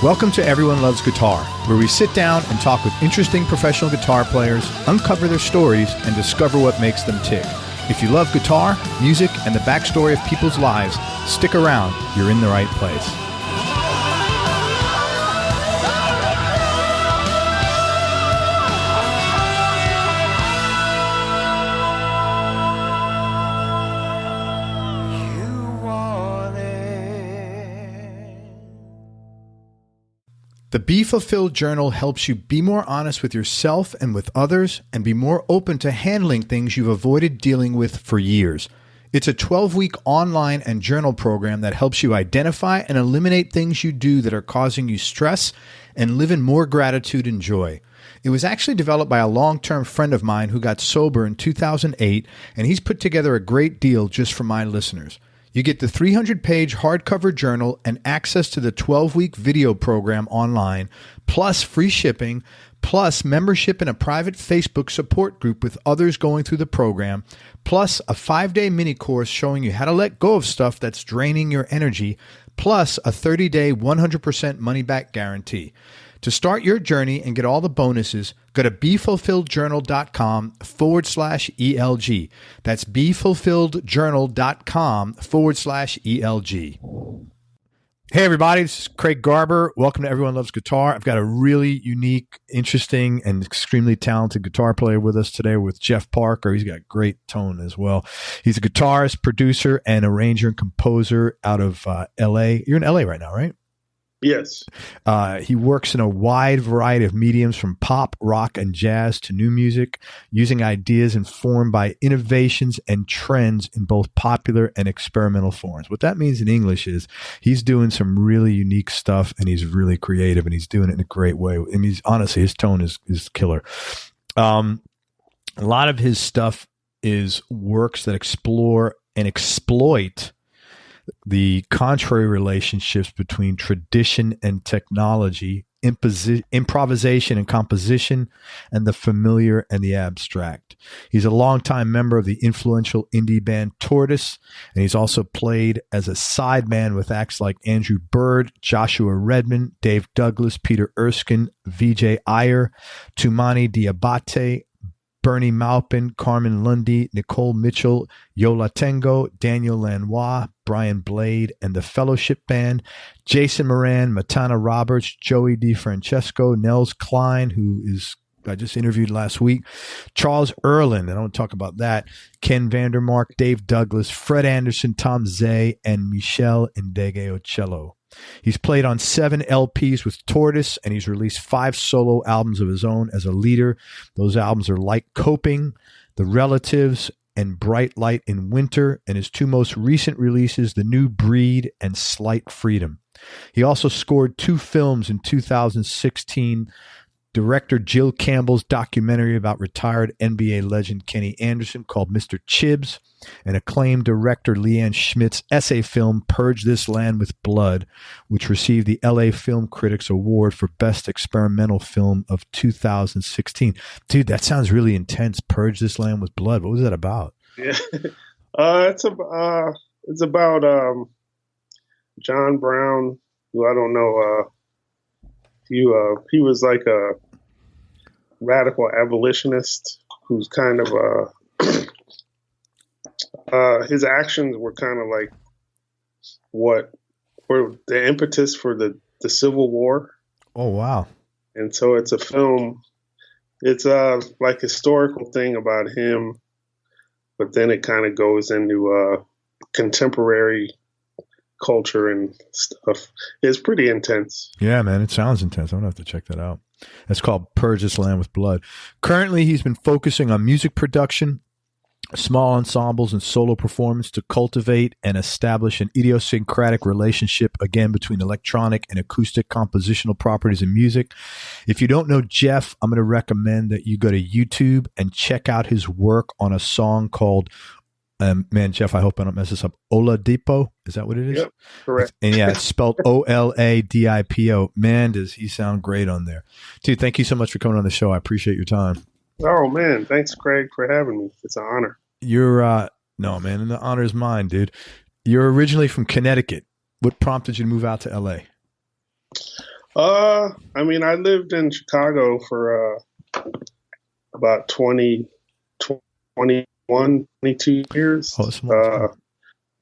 Welcome to Everyone Loves Guitar, where we sit down and talk with interesting professional guitar players, uncover their stories, and discover what makes them tick. If you love guitar, music, and the backstory of people's lives, stick around. You're in the right place. The Be Fulfilled Journal helps you be more honest with yourself and with others and be more open to handling things you've avoided dealing with for years. It's a 12-week online and journal program that helps you identify and eliminate things you do that are causing you stress and live in more gratitude and joy. It was actually developed by a long-term friend of mine who got sober in 2008, and he's put together a great deal just for my listeners. You get the 300-page hardcover journal and access to the 12-week video program online, plus free shipping, plus membership in a private Facebook support group with others going through the program, plus a 5-day mini course showing you how to let go of stuff that's draining your energy, plus a 30-day 100% money-back guarantee. To start your journey and get all the bonuses, go to BeFulfilledJournal.com/ELG. That's BeFulfilledJournal.com/ELG. Hey, everybody. This is Craig Garber. Welcome to Everyone Loves Guitar. I've got a really unique, interesting, and extremely talented guitar player with us today with Jeff Parker. He's got great tone as well. He's a guitarist, producer, and arranger and composer out of L.A. You're in L.A. right now, right? Yes. He works in a wide variety of mediums from pop, rock, and jazz to new music, using ideas informed by innovations and trends in both popular and experimental forms. What that means in English is he's doing some really unique stuff, and he's really creative, and he's doing it in a great way. I mean, honestly, his tone is killer. A lot of his stuff is works that explore and exploit the contrary relationships between tradition and technology, improvisation and composition, and the familiar and the abstract. He's a longtime member of the influential indie band Tortoise, and he's also played as a sideman with acts like Andrew Bird, Joshua Redman, Dave Douglas, Peter Erskine, Vijay Iyer, Tumani Diabate, Bernie Maupin, Carmen Lundy, Nicole Mitchell, Yola Tengo, Daniel Lanois, Brian Blade, and the Fellowship Band, Jason Moran, Matana Roberts, Joey DeFrancesco, Nels Cline, who I just interviewed last week, Charles Earland, and I want to talk about that, Ken Vandermark, Dave Douglas, Fred Anderson, Tom Zay, and Michelle Indegeocello. He's played on 7 LPs with Tortoise, and he's released 5 solo albums of his own as a leader. Those albums are Like Coping, The Relatives, and Bright Light in Winter, and his 2 most recent releases, The New Breed and Slight Freedom. He also scored 2 films in 2016, director Jill Campbell's documentary about retired NBA legend Kenny Anderson called Mr. Chibbs, and acclaimed director Leanne Schmidt's essay film Purge This Land with Blood, which received the LA Film Critics Award for Best Experimental Film of 2016. Dude, that sounds really intense. Purge This Land with Blood. What was that about? Yeah, it's about John Brown, who I don't know. He was like a radical abolitionist who's kind of his actions were kind of like what were the impetus for the Civil War. Oh, wow. And so it's a film. It's like historical thing about him, but then it kind of goes into contemporary culture and stuff. It's pretty intense. Yeah, man, it sounds intense. I'm gonna have to check that out. It's called Purge This Land with Blood. Currently, he's been focusing on music production, small ensembles, and solo performance to cultivate and establish an idiosyncratic relationship, again, between electronic and acoustic compositional properties in music. If you don't know Jeff, I'm going to recommend that you go to YouTube and check out his work on a song called man, Jeff, I hope I don't mess this up. Oladipo. Is that what it is? Yep, correct. And yeah, it's spelled Oladipo. Man, does he sound great on there. Dude, thank you so much for coming on the show. I appreciate your time. Oh, man. Thanks, Craig, for having me. It's an honor. You're, no, man, and the honor is mine, dude. You're originally from Connecticut. What prompted you to move out to LA? I mean, I lived in Chicago for about 21, 22 years. Oh, it's a long time.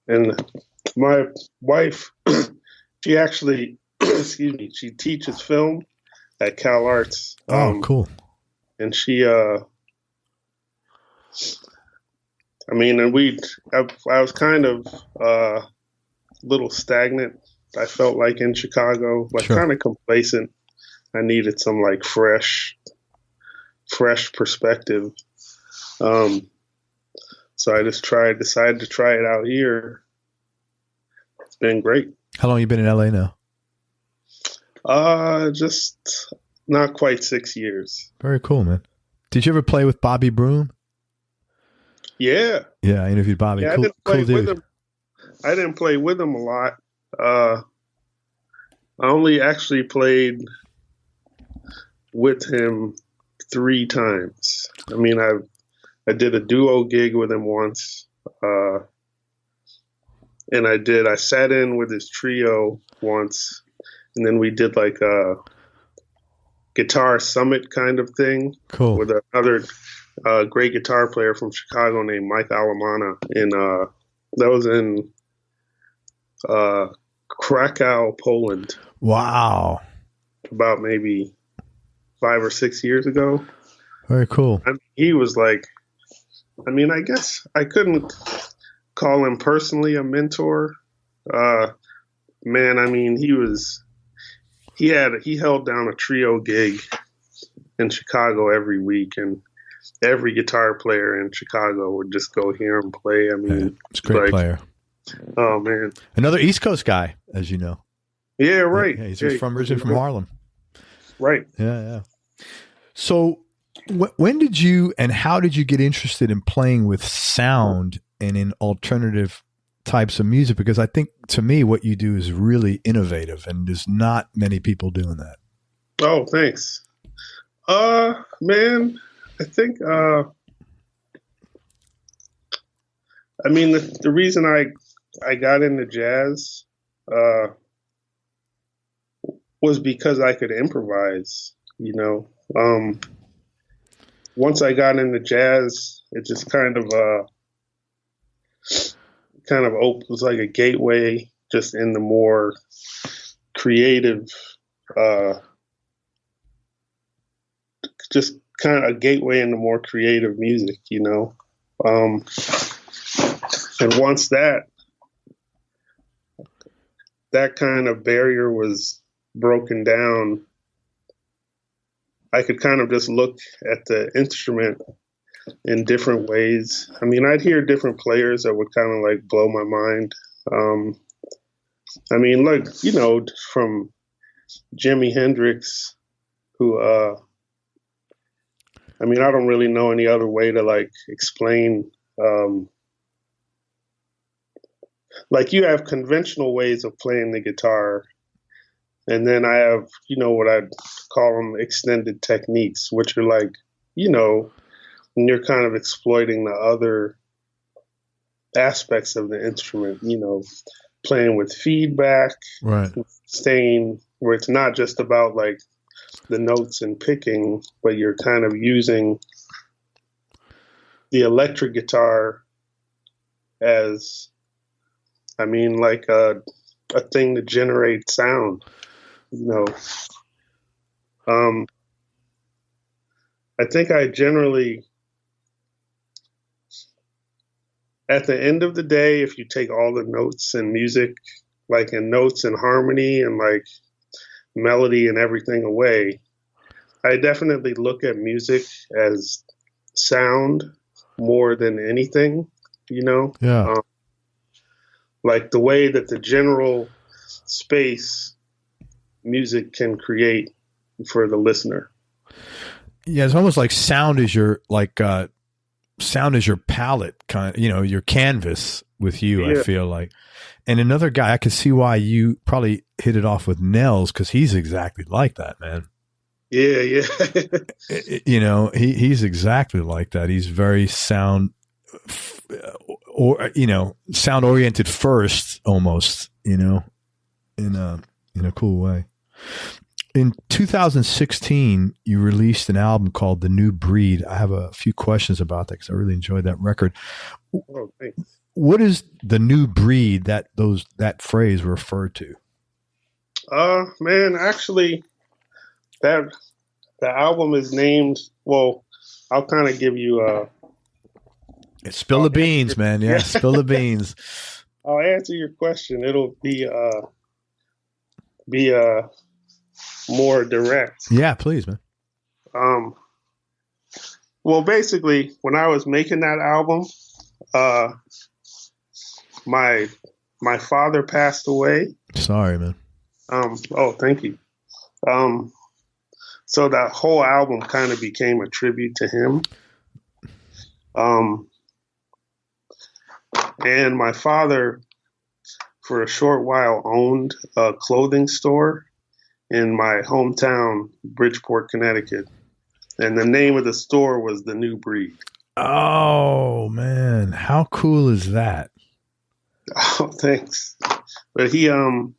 And my wife, she actually, excuse me, she teaches film at Cal Arts. Oh, cool. And she, I mean, and I was kind of a little stagnant. I felt like in Chicago, like Sure. kind of complacent. I needed some like fresh perspective. So I decided to try it out here. It's been great. How long you been in LA now? Just not quite 6 years. Very cool, man. Did you ever play with Bobby Broom? Yeah. Yeah, I interviewed Bobby. Yeah, Cool, I didn't play cool dude. with him. I didn't play with him a lot. I only actually played with him 3 times. I mean, I did a duo gig with him once, and I sat in with his trio once, and then we did like a guitar summit kind of thing. Cool. With another great guitar player from Chicago named Mike Alamana, and that was in Krakow, Poland. Wow. About maybe 5 or 6 years ago. Very cool. I mean, he was like, I mean, I guess I couldn't call him personally a mentor. Man, I mean, he held down a trio gig in Chicago every week, and every guitar player in Chicago would just go hear him play. I mean, Yeah, it's a great player. Oh man, another East Coast guy, as you know. Yeah, right. Yeah, he's originally from Harlem. Right. Yeah. So when did you and how did you get interested in playing with sound and in alternative types of music? Because I think, to me, what you do is really innovative, and there's not many people doing that. Oh, thanks. Man, I think, I mean, the reason I got into jazz, was because I could improvise, you know. Once I got into jazz, it just kind of was like a gateway just in the more creative, just kind of a gateway into more creative music, you know. And once that kind of barrier was broken down, I could kind of just look at the instrument in different ways. I mean, I'd hear different players that would kind of like blow my mind. I mean, like, you know, from Jimi Hendrix, who, I mean, I don't really know any other way to like explain, like you have conventional ways of playing the guitar. And then I have, you know, what I'd call them extended techniques, which are like, you know, when you're kind of exploiting the other aspects of the instrument, you know, playing with feedback, right? Staying where it's not just about like the notes and picking, but you're kind of using the electric guitar as, I mean, like a thing to generate sound. You know, I think I generally, at the end of the day, if you take all the notes and music, like in notes and harmony and like melody and everything away, I definitely look at music as sound more than anything, you know? Yeah. Like the way that the general space music can create for the listener. Yeah, it's almost like sound is your palette, kind of, you know, your canvas with you. Yeah. I feel like, and another guy, I could see why you probably hit it off with Nels, because he's exactly like that, man. Yeah. You know, he's exactly like that. He's very sound, or you know, sound oriented first, almost. You know, in a cool way. In 2016, you released an album called The New Breed. I have a few questions about that because I really enjoyed that record. Oh, thanks. What is the new breed that phrase referred to? Man, actually, the album is named. Well, I'll kind of give you spill the beans, man. Yeah, spill the beans. I'll answer your question. It'll be more direct. Yeah, please, man. Well, basically, when I was making that album, my father passed away. Sorry, man. Oh, thank you. So that whole album kind of became a tribute to him. And my father, for a short while, owned a clothing store in my hometown, Bridgeport, Connecticut. And the name of the store was The New Breed. Oh, man. How cool is that? Oh, thanks. But he, and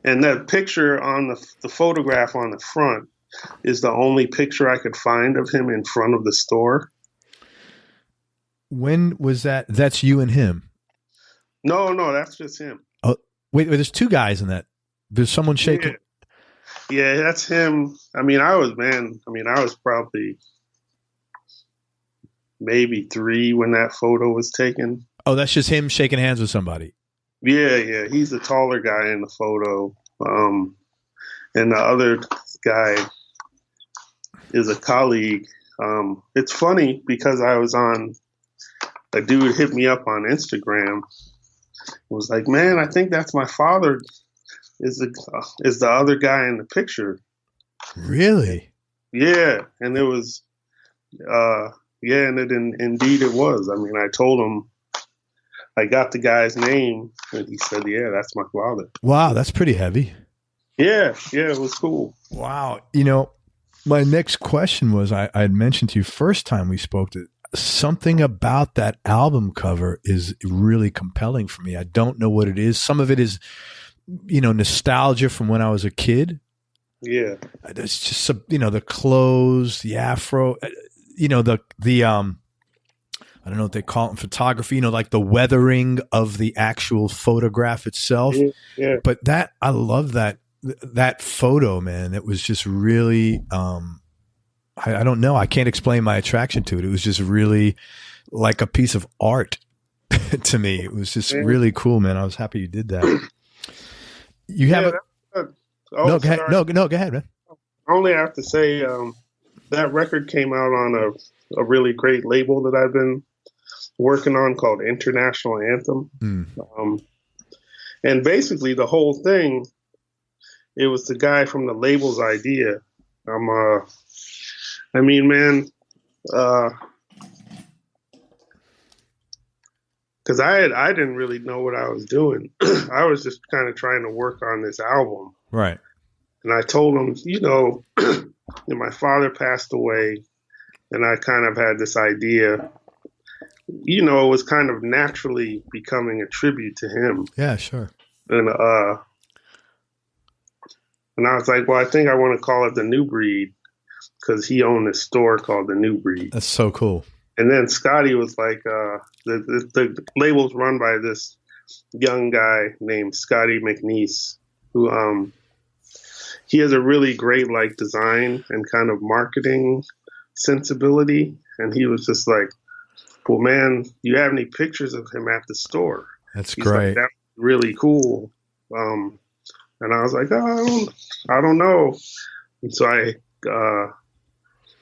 that picture on the photograph on the front is the only picture I could find of him in front of the store. When was that? That's you and him? No, that's just him. Oh, wait, there's two guys in that. There's someone shaking. Yeah, that's him. I was probably maybe 3 when that photo was taken. Oh, that's just him shaking hands with somebody. Yeah. He's the taller guy in the photo. And the other guy is a colleague. It's funny because a dude hit me up on Instagram. Was like, man, I think that's my father. Is the other guy in the picture? Really? Yeah, and it was, indeed it was. I mean, I told him I got the guy's name, and he said, "Yeah, that's my father." Wow, that's pretty heavy. Yeah, it was cool. Wow, my next question was I had mentioned to you first time we spoke that something about that album cover is really compelling for me. I don't know what it is. Some of it is, nostalgia from when I was a kid. Yeah. It's just, the clothes, the afro, the I don't know what they call it in photography, like the weathering of the actual photograph itself. Yeah. But I love that photo, man. It was just really, I don't know. I can't explain my attraction to it. It was just really like a piece of art to me. It was just really cool, man. I was happy you did that. You have no, go ahead. No, go ahead, man. I only have to say that record came out on a really great label that I've been working on called International Anthem. And basically the whole thing, it was the guy from the label's idea. Because I didn't really know what I was doing. I was just kind of trying to work on this album. Right. And I told him, my father passed away, and I kind of had this idea. It was kind of naturally becoming a tribute to him. Yeah, sure. And I was like, well, I think I want to call it The New Breed because he owned a store called The New Breed. That's so cool. And then Scotty was like, the label's run by this young guy named Scotty McNeese, who he has a really great design and kind of marketing sensibility. And he was just like, well, man, you have any pictures of him at the store? That's great. Like, that's really cool. And I was like, I don't know. And so I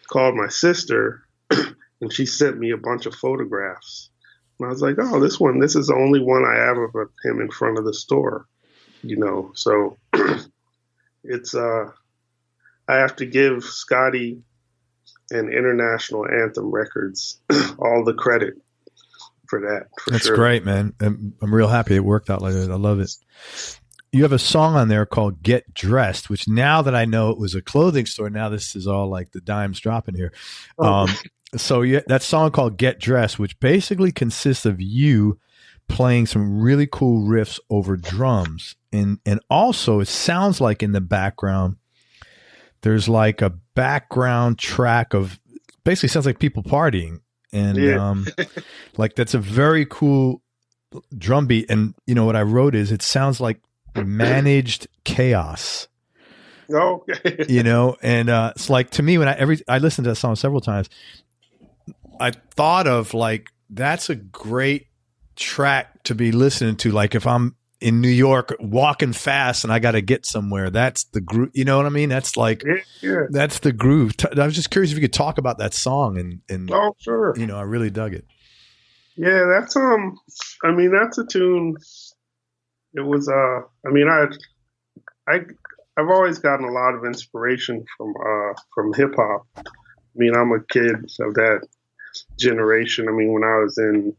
called my sister, and she sent me a bunch of photographs. And I was like, oh, this is the only one I have of him in front of the store, So it's I have to give Scotty and International Anthem Records all the credit for that. That's sure. Great, man. I'm real happy it worked out like that. I love it. You have a song on there called Get Dressed, which now that I know it was a clothing store, now this is all like the dimes dropping here. So that song called Get Dressed, which basically consists of you playing some really cool riffs over drums. And also it sounds like in the background, there's like a background track of basically sounds like people partying. And like that's a very cool drum beat. And you know what I wrote is it sounds like managed chaos. Oh, you know, and it's like to me when I listened to that song several times, I thought of like that's a great track to be listening to. Like if I'm in New York walking fast and I got to get somewhere, that's the groove. You know what I mean? That's like that's the groove. I was just curious if you could talk about that song and oh, sure. You know, I really dug it. Yeah, that's I mean, that's a tune. It was I mean, I've always gotten a lot of inspiration from hip hop. I mean, I'm a kid of that generation. I mean, when I was in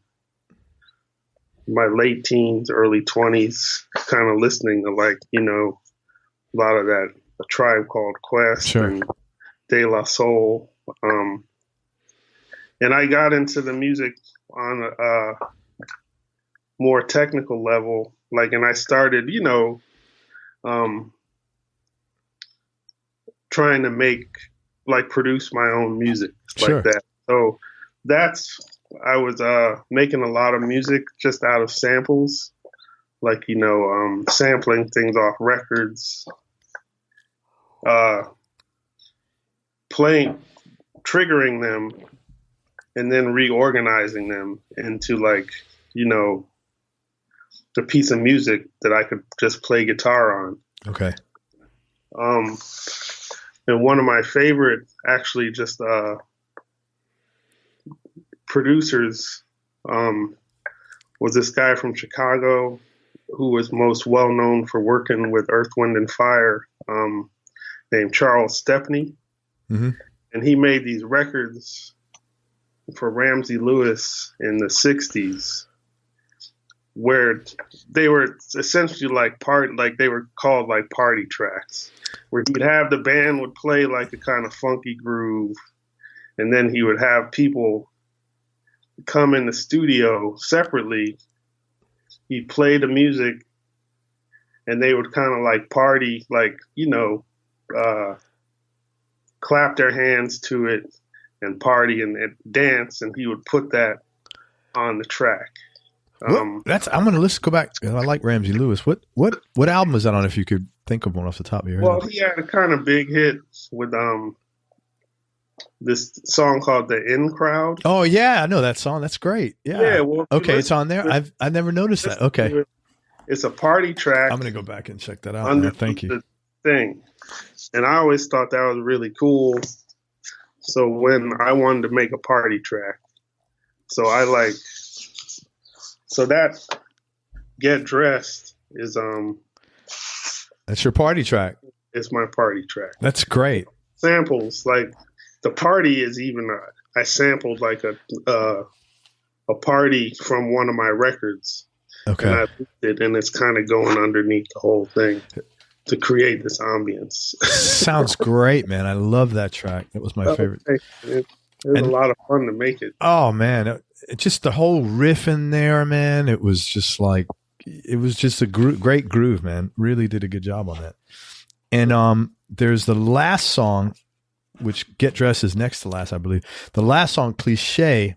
my late teens, early 20s, kind of listening to like, you know, a lot of that A Tribe Called Quest and De La Soul. And I got into the music on a more technical level, like, and I started, you know, trying to produce my own music like that. So I was making a lot of music just out of samples, like, you know, sampling things off records, triggering them, and then reorganizing them into like, you know, the piece of music that I could just play guitar on. Okay. And one of my favorite, actually, just producers was this guy from Chicago who was most well known for working with Earth, Wind, and Fire, named Charles Stepney. Mm-hmm. And he made these records for Ramsey Lewis in the 60s, where they were essentially like they were called like party tracks, where he'd have the band would play like a kind of funky groove, and then he would have people come in the studio separately. He'd play the music, and they would kind of like party, like, you know, clap their hands to it and party and dance, and he would put that on the track. I'm gonna go back. I like Ramsey Lewis. What album was that on? If you could think of one off the top of your head. Well, he had a kind of big hit with this song called "The In Crowd." Oh yeah, I know that song. That's great. Yeah. Well, okay, it's on there. I've never noticed that. Okay. It's a party track. I'm gonna go back and check that out. Thank you. The thing, and I always thought that was really cool. So when I wanted to make a party track, so that Get Dressed is that's your party track. It's my party track. That's great. Samples, like the party is even I sampled like a party from one of my records. Okay. And I looped it, and it's kind of going underneath the whole thing to create this ambience. Sounds great, man. I love that track. That was my favorite. It was a lot of fun to make it. Oh man, just the whole riff in there, man. It was just like, it was just a great groove, man. Really did a good job on that. And there's the last song, which Get Dressed is next to last, I believe. The last song, Cliche.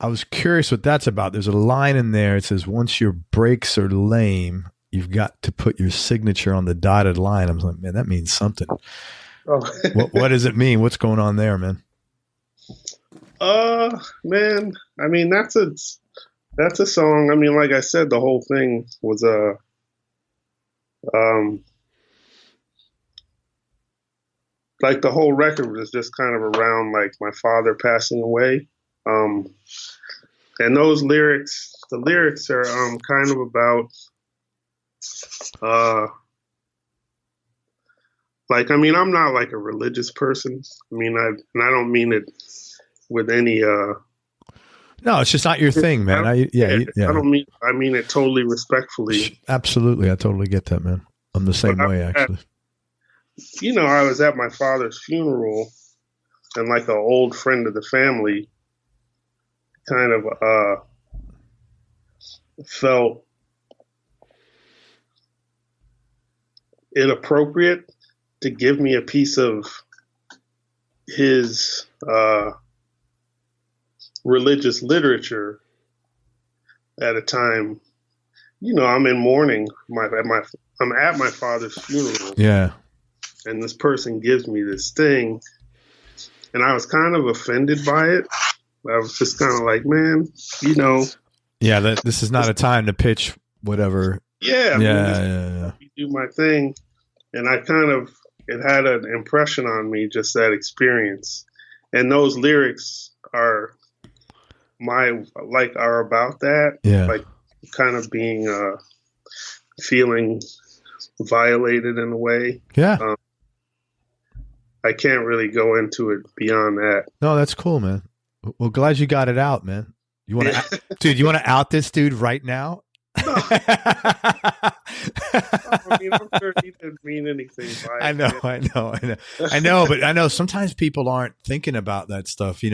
I was curious what that's about. There's a line in there. It says, "Once your breaks are lame, you've got to put your signature on the dotted line." I was like, man, that means something. Oh. What does it mean? What's going on there, man? Man, I mean, that's a song. I mean, like I said, the whole thing was like the whole record was just kind of around like my father passing away. And those lyrics, the lyrics are kind of about like, I mean, I'm not like a religious person. I mean, I don't mean it with any no, it's just not your thing, man. I mean it totally respectfully. Absolutely. I totally get that, man. I'm the same way, actually. You know, I was at my father's funeral, and like an old friend of the family kind of felt inappropriate to give me a piece of his religious literature at a time. I'm in mourning. I'm at my father's funeral. Yeah. And this person gives me this thing, and I was kind of offended by it. I was just kind of like, man, Yeah, this is not a time to pitch whatever. Yeah. Yeah. Do my thing. And it had an impression on me, just that experience. And those lyrics are about that. Yeah. Like kind of being, feeling violated in a way. Yeah. I can't really go into it beyond that. No, that's cool, man. Well, glad you got it out, man. You want to, dude? You want to out this dude right now? No. I'm sure he didn't mean anything by it. I know. But I know sometimes people aren't thinking about that stuff.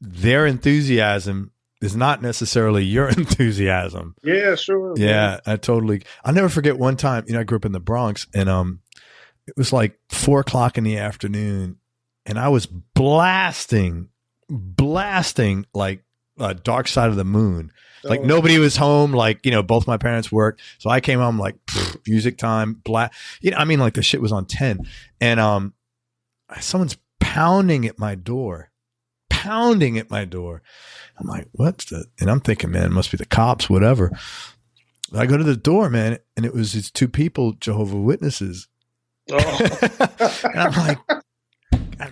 Their enthusiasm is not necessarily your enthusiasm. Yeah, sure. Yeah, I'll never forget one time. I grew up in the Bronx, and it was like 4:00 in the afternoon, and I was blasting like Dark Side of the Moon. Like nobody was home. Like, both my parents worked. So I came home like music time, like the shit was on 10, and someone's pounding at my door. I'm like, what's that? And I'm thinking, man, it must be the cops, whatever. I go to the door, man, and it's two people, Jehovah's Witnesses. And I'm like,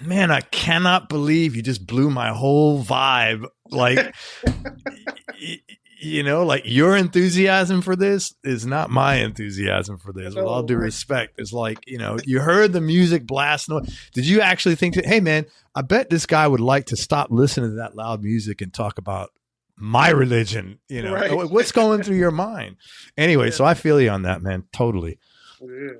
man, I cannot believe you just blew my whole vibe. Like, like your enthusiasm for this is not my enthusiasm for this. With all due respect, it's like, you heard the music blast. Did you actually think that, hey, man, I bet this guy would like to stop listening to that loud music and talk about my religion? Right. What's going through your mind? Anyway, So I feel you on that, man. Totally. Yeah.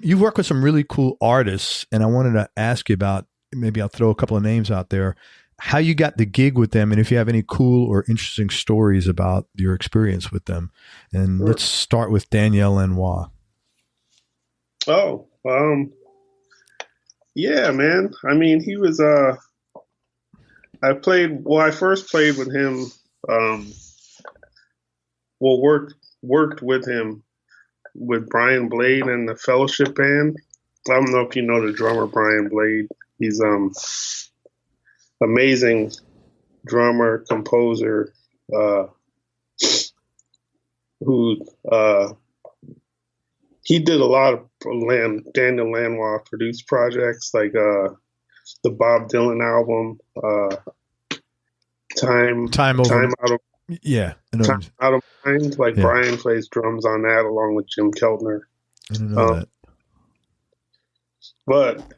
You work with some really cool artists, and I wanted to ask you about, maybe I'll throw a couple of names out there, how you got the gig with them, and if you have any cool or interesting stories about your experience with them. And Let's start with Daniel Lanois. Oh, yeah, man. I mean, he was, I first played with him, worked with him with Brian Blade and the Fellowship Band. I don't know if you know the drummer, Brian Blade. He's, amazing drummer, composer, who he did a lot of Daniel Lanois produced projects like the Bob Dylan album, Time Out of Mind. Like Brian plays drums on that along with Jim Keltner. I didn't know that. But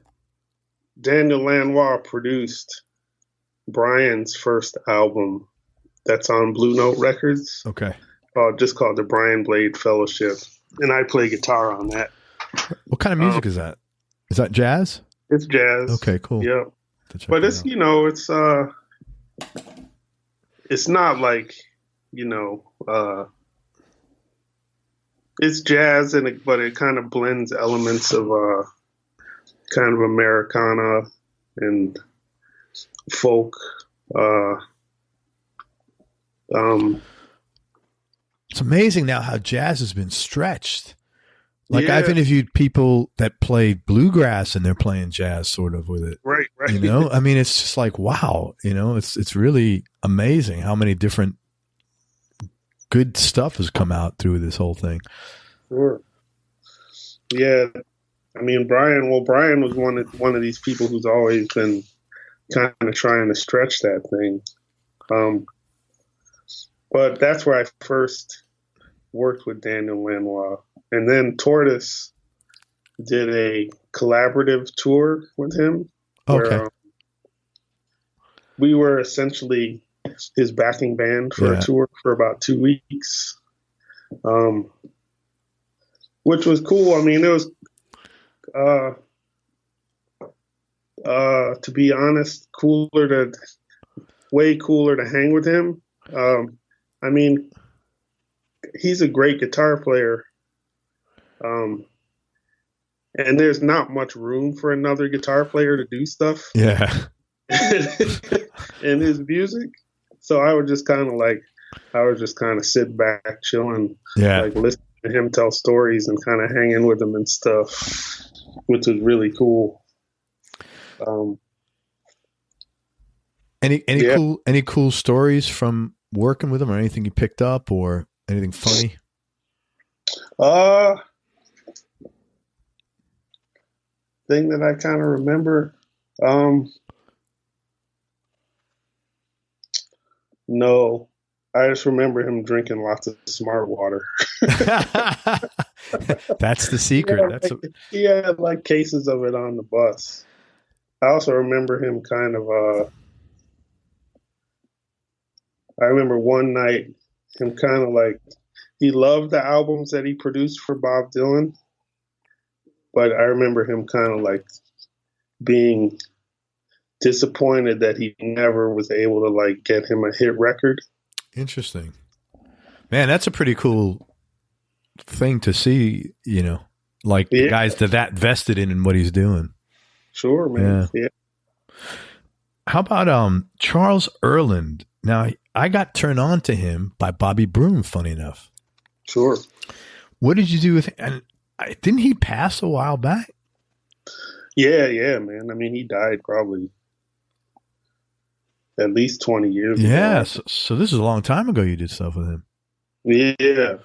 Daniel Lanois produced Brian's first album that's on Blue Note Records. Okay. Just called the Brian Blade Fellowship. And I play guitar on that. What kind of music is that? Is that jazz? It's jazz. Okay, cool. Yeah. But it's, it's not like, it's jazz but it kind of blends elements of kind of Americana and folk. It's amazing now how jazz has been stretched. Like I've interviewed people that play bluegrass and they're playing jazz sort of with it. Right. I mean, it's just like, wow, it's really amazing how many different good stuff has come out through this whole thing. Sure. Yeah. I mean, Brian was one of these people who's always been kind of trying to stretch that thing. But that's where I first worked with Daniel Lanois. And then Tortoise did a collaborative tour with him. Okay. Where, we were essentially his backing band for a tour for about 2 weeks, which was cool. I mean, it was, to be honest, way cooler to hang with him. I mean, he's a great guitar player. And there's not much room for another guitar player to do stuff Yeah. in his music. So I would just kind of sit back, chilling, Yeah. like listen to him tell stories and kind of hang in with him and stuff, which was really cool. Any cool stories from working with him, or anything you picked up, or anything funny? Thing that I kind of remember. No, I just remember him drinking lots of Smart Water. That's the secret. He had like cases of it on the bus. I also remember him kind of. I remember one night him kind of like, he loved the albums that he produced for Bob Dylan, but I remember him kind of like being disappointed that he never was able to like get him a hit record. Interesting. Man, that's a pretty cool thing to see, like the guys that vested in what he's doing. Sure, man. Yeah. How about Charles Earland? Now, I got turned on to him by Bobby Broom, funny enough. Sure. What did you do with him? And didn't he pass a while back? Yeah, man. I mean, he died probably at least 20 years ago. Yeah, so this is a long time ago you did stuff with him. Yeah.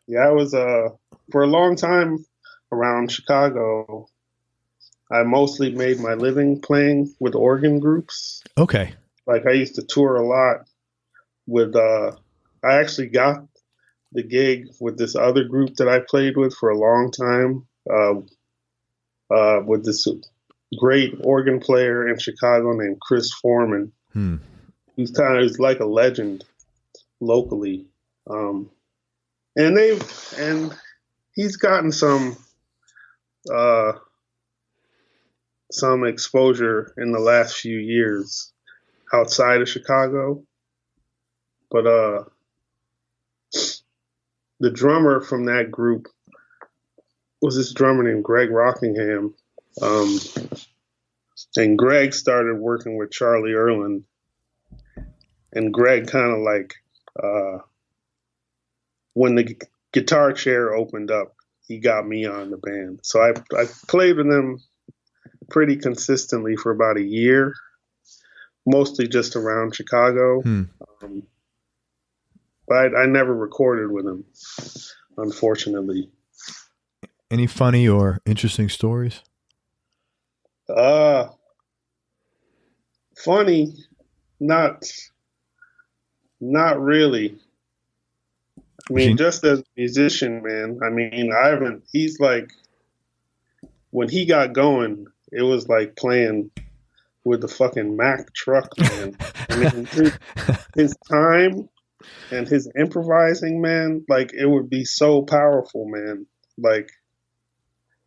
Yeah, I was, for a long time around Chicago, I mostly made my living playing with organ groups. Okay. Like I used to tour a lot with, I actually got the gig with this other group that I played with for a long time, with this great organ player in Chicago named Chris Foreman. He's he's like a legend locally. And he's gotten some exposure in the last few years outside of Chicago. But the drummer from that group was this drummer named Greg Rockingham. And Greg started working with Charlie Earland. And Greg kind of like, when the guitar chair opened up, he got me on the band. So I played with them pretty consistently for about a year, mostly just around Chicago. But I never recorded with him, unfortunately. Any funny or interesting stories? Funny, not really. I mean, just as a musician, man, I mean, he's like, when he got going, it was like playing with the fucking Mack truck, man. I mean, his time and his improvising, man, like it would be so powerful, man. Like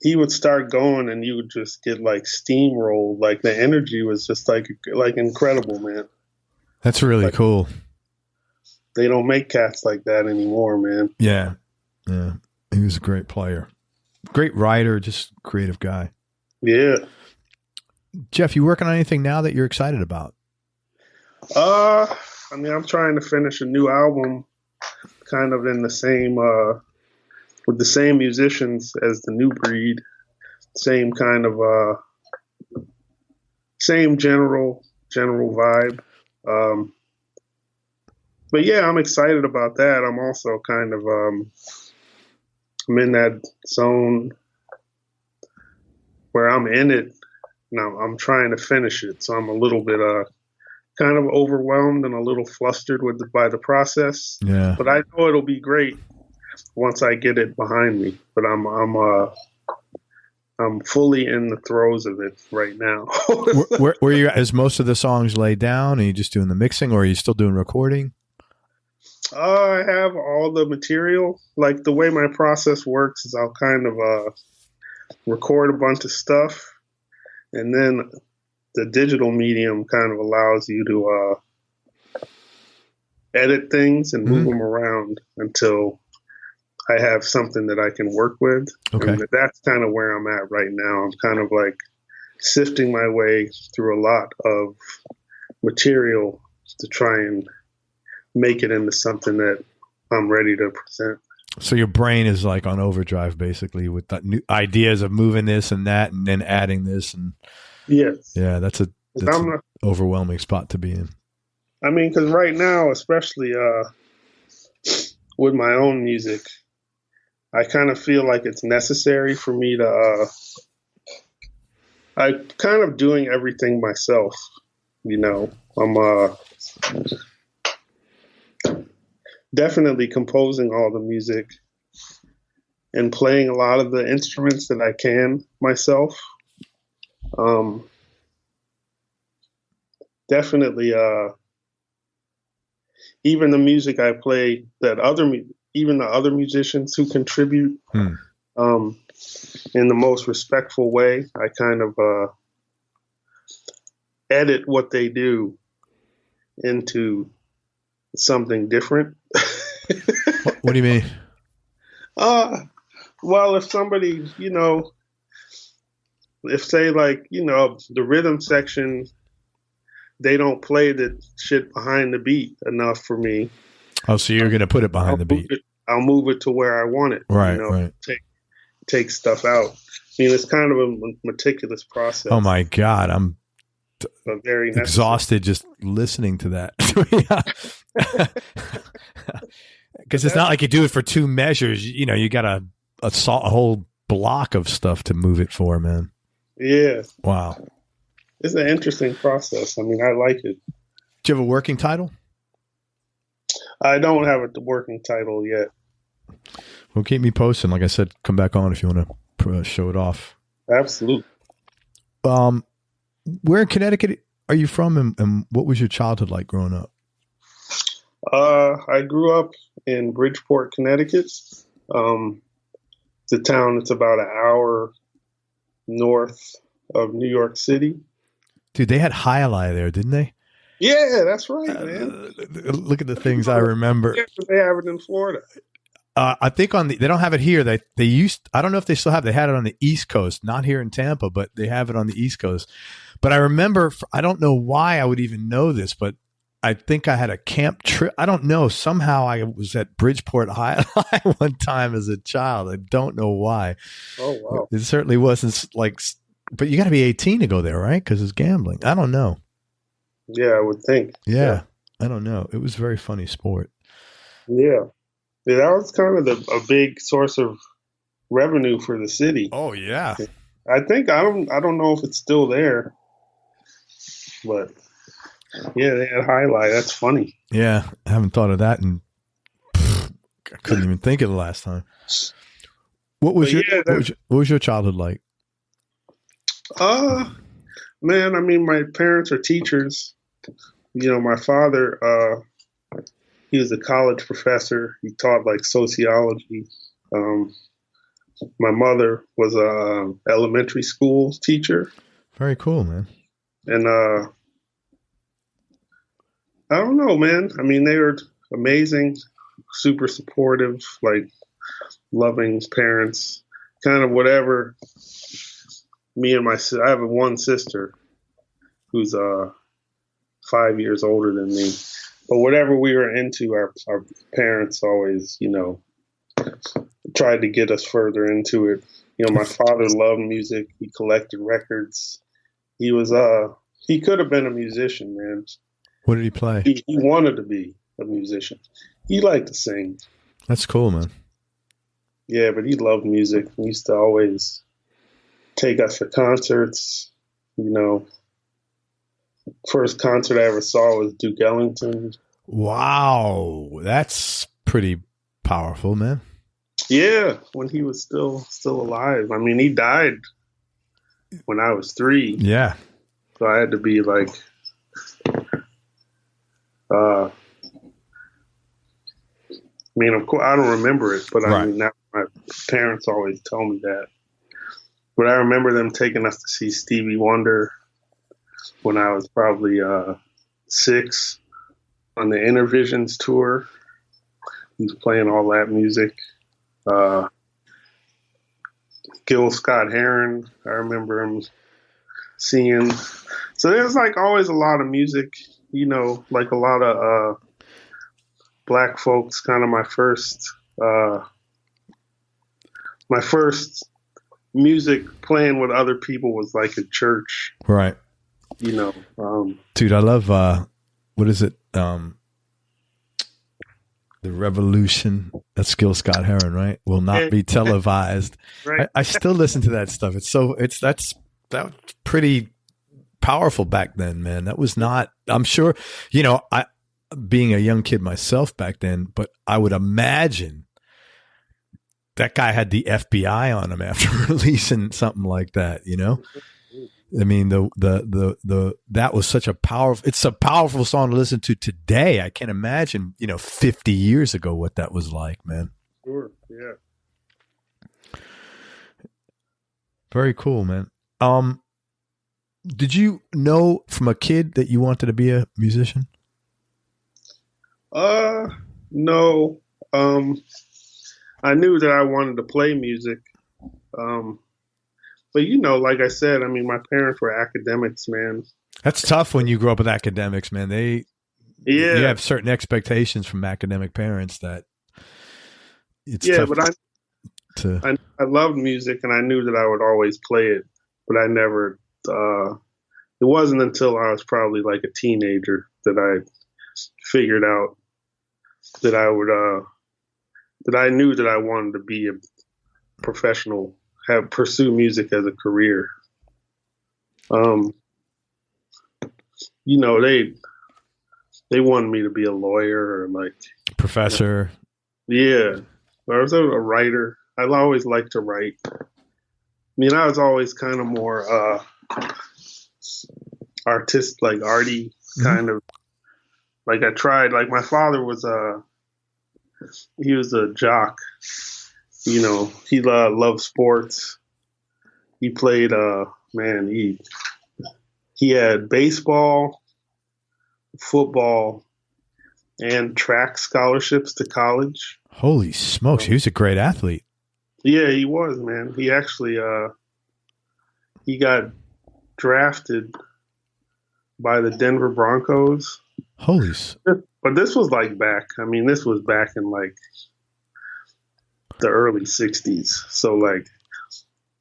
he would start going and you would just get like steamrolled. Like the energy was just like incredible, man. That's really cool. They don't make cats like that anymore, man. Yeah. Yeah. He was a great player. Great writer, just creative guy. Yeah. Jeff, you working on anything now that you're excited about? I mean, I'm trying to finish a new album kind of in the same, with the same musicians as the New Breed, same kind of, same general vibe. But yeah, I'm excited about that. I'm also kind of, I'm in that zone where I'm in it. Now I'm trying to finish it. So I'm a little bit, kind of overwhelmed and a little flustered by the process. Yeah. But I know it'll be great once I get it behind me. But I'm fully in the throes of it right now. where you is most of the songs laid down? Are you just doing the mixing, or are you still doing recording? I have all the material. Like the way my process works is I'll kind of record a bunch of stuff, and then the digital medium kind of allows you to edit things and move them around until I have something that I can work with. Okay. And that's kind of where I'm at right now. I'm kind of like sifting my way through a lot of material to try and make it into something that I'm ready to present. So your brain is like on overdrive, basically, with the new ideas of moving this and that, and then adding this. And yes, yeah, that's an overwhelming spot to be in. I mean, because right now, especially with my own music, I kind of feel like it's necessary for me to. I'm kind of doing everything myself. You know, I'm definitely composing all the music and playing a lot of the instruments that I can myself. Definitely, even the music I play that even the other musicians who contribute, in the most respectful way, I kind of edit what they do into something different. What do you mean? Well, if somebody, you know, if say like, you know, the rhythm section, they don't play the shit behind the beat enough for me. Oh, so you're going to put it behind the beat. I'll move it to where I want it. Right, you know, right. Take stuff out. I mean, it's kind of a meticulous process. Oh my God. I'm very exhausted just listening to that. Because it's not like you do it for two measures. You know, you got a whole block of stuff to move it for, man. Yeah. Wow. It's an interesting process. I mean, I like it. Do you have a working title? I don't have a working title yet. Well, keep me posted. Like I said, come back on if you want to show it off. Absolutely. Where in Connecticut are you from, and what was your childhood like growing up? I grew up in Bridgeport, Connecticut. It's a town that's about an hour north of New York City. Dude, they had Jai Alai there, didn't they? Yeah, that's right, man. Look at the things I remember. Yeah, they have it in Florida. I think they don't have it here. They used, I don't know if they still have, they had it on the East Coast, not here in Tampa, but they have it on the East Coast. But I remember, I don't know why I would even know this, but I think I had a camp trip. I don't know. Somehow I was at Bridgeport High one time as a child. I don't know why. Oh, wow. It certainly wasn't like, but you got to be 18 to go there, right? Because it's gambling. I don't know. Yeah, I would think. Yeah. I don't know. It was a very funny sport. Yeah. Yeah, that was kind of a big source of revenue for the city. Oh yeah. I think I don't know if it's still there, but yeah, they had highlight. That's funny. Yeah, I haven't thought of that, and I couldn't even think of the last time. What was your childhood like? Man, I mean, my parents are teachers. You know, my father, he was a college professor. He taught like sociology. My mother was a elementary school teacher. Very cool, man. And I don't know, man. I mean, they were amazing, super supportive, like loving parents. Kind of whatever. I have one sister who's 5 years older than me. But whatever we were into, our parents always, you know, tried to get us further into it. You know, my father loved music. He collected records. He could have been a musician, man. What did he play? He wanted to be a musician. He liked to sing. That's cool, man. Yeah, but he loved music. He used to always take us to concerts, you know. First concert I ever saw was Duke Ellington. Wow, that's pretty powerful, man. Yeah, when he was still alive. I mean, he died when I was 3. Yeah. So I had to be like, I mean, of course, I don't remember it, but I mean, that, my parents always tell me that. But I remember them taking us to see Stevie Wonder when I was probably 6. on the Intervisions tour. He's playing all that music. Gil Scott-Heron, I remember him seeing. So there's like always a lot of music, like a lot of black folks. Kind of my first music playing with other people was like at church. Right. Dude, I love, what is it? The Revolution, that's Gil Scott-Heron, right? Will not be televised. Right. I still listen to that stuff. That's pretty powerful back then, man. That was not, I'm sure, I, being a young kid myself back then, but I would imagine that guy had the FBI on him after releasing something like that, I mean, that was such it's a powerful song to listen to today. I can't imagine, 50 years ago what that was like, man. Sure. Yeah. Very cool, man. Did you know from a kid that you wanted to be a musician? No. I knew that I wanted to play music. But like I said, I mean, my parents were academics, man. That's tough when you grow up with academics, man. You have certain expectations from academic parents that it's tough. But I loved music and I knew that I would always play it, but I never, it wasn't until I was probably like a teenager that I figured out that that I knew that I wanted to be a professional, pursue music as a career. They wanted me to be a lawyer or like professor. Yeah. I was a writer. I always liked to write. I mean, I was always kind of more like arty kind of. Like I tried. Like my father was he was a jock. He loved sports. He played. He had baseball, football, and track scholarships to college. Holy smokes, he was a great athlete. Yeah, he was, man. He actually he got drafted by the Denver Broncos. But this was like this was back in like the early 60s. So like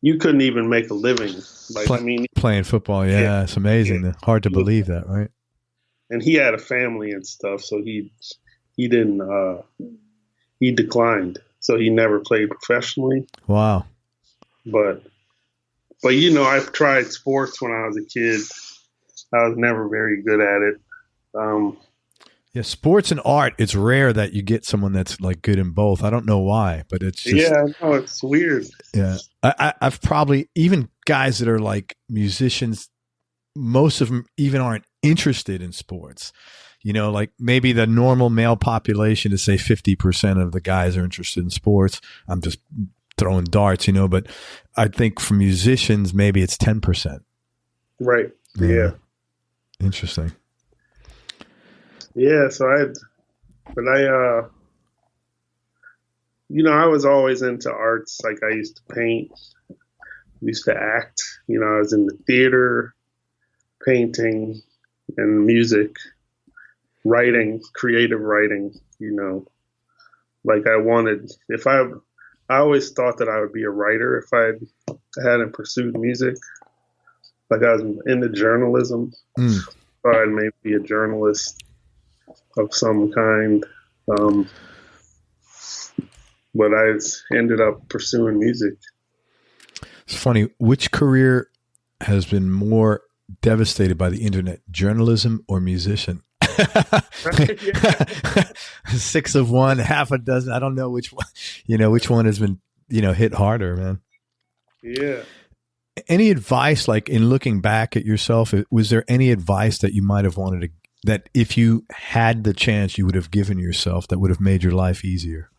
you couldn't even make a living. Like playing football, yeah, it's amazing. Yeah. Hard to believe that, right? And he had a family and stuff, so he didn't he declined. So he never played professionally. Wow. But I've tried sports when I was a kid. I was never very good at it. Yeah, sports and art, it's rare that you get someone that's like good in both. I don't know why, but it's just, it's weird. Yeah. I've probably, even guys that are like musicians, most of them even aren't interested in sports. Like maybe the normal male population is say 50% of the guys are interested in sports. I'm just throwing darts, but I think for musicians, maybe it's 10%. Right. Yeah. Interesting. Yeah. So I was always into arts. Like I used to paint, used to act, I was in the theater, painting and music. Writing, creative writing, like I always thought that I would be a writer if I hadn't pursued music. Like I was into journalism, so I'd maybe be a journalist of some kind. But I ended up pursuing music. It's funny, which career has been more devastated by the internet, journalism or musician? 6 of one, half a dozen. I don't know which one, which one has been, hit harder, man. Yeah. Any advice, like in looking back at yourself, was there any advice that you might have wanted to, that if you had the chance, you would have given yourself that would have made your life easier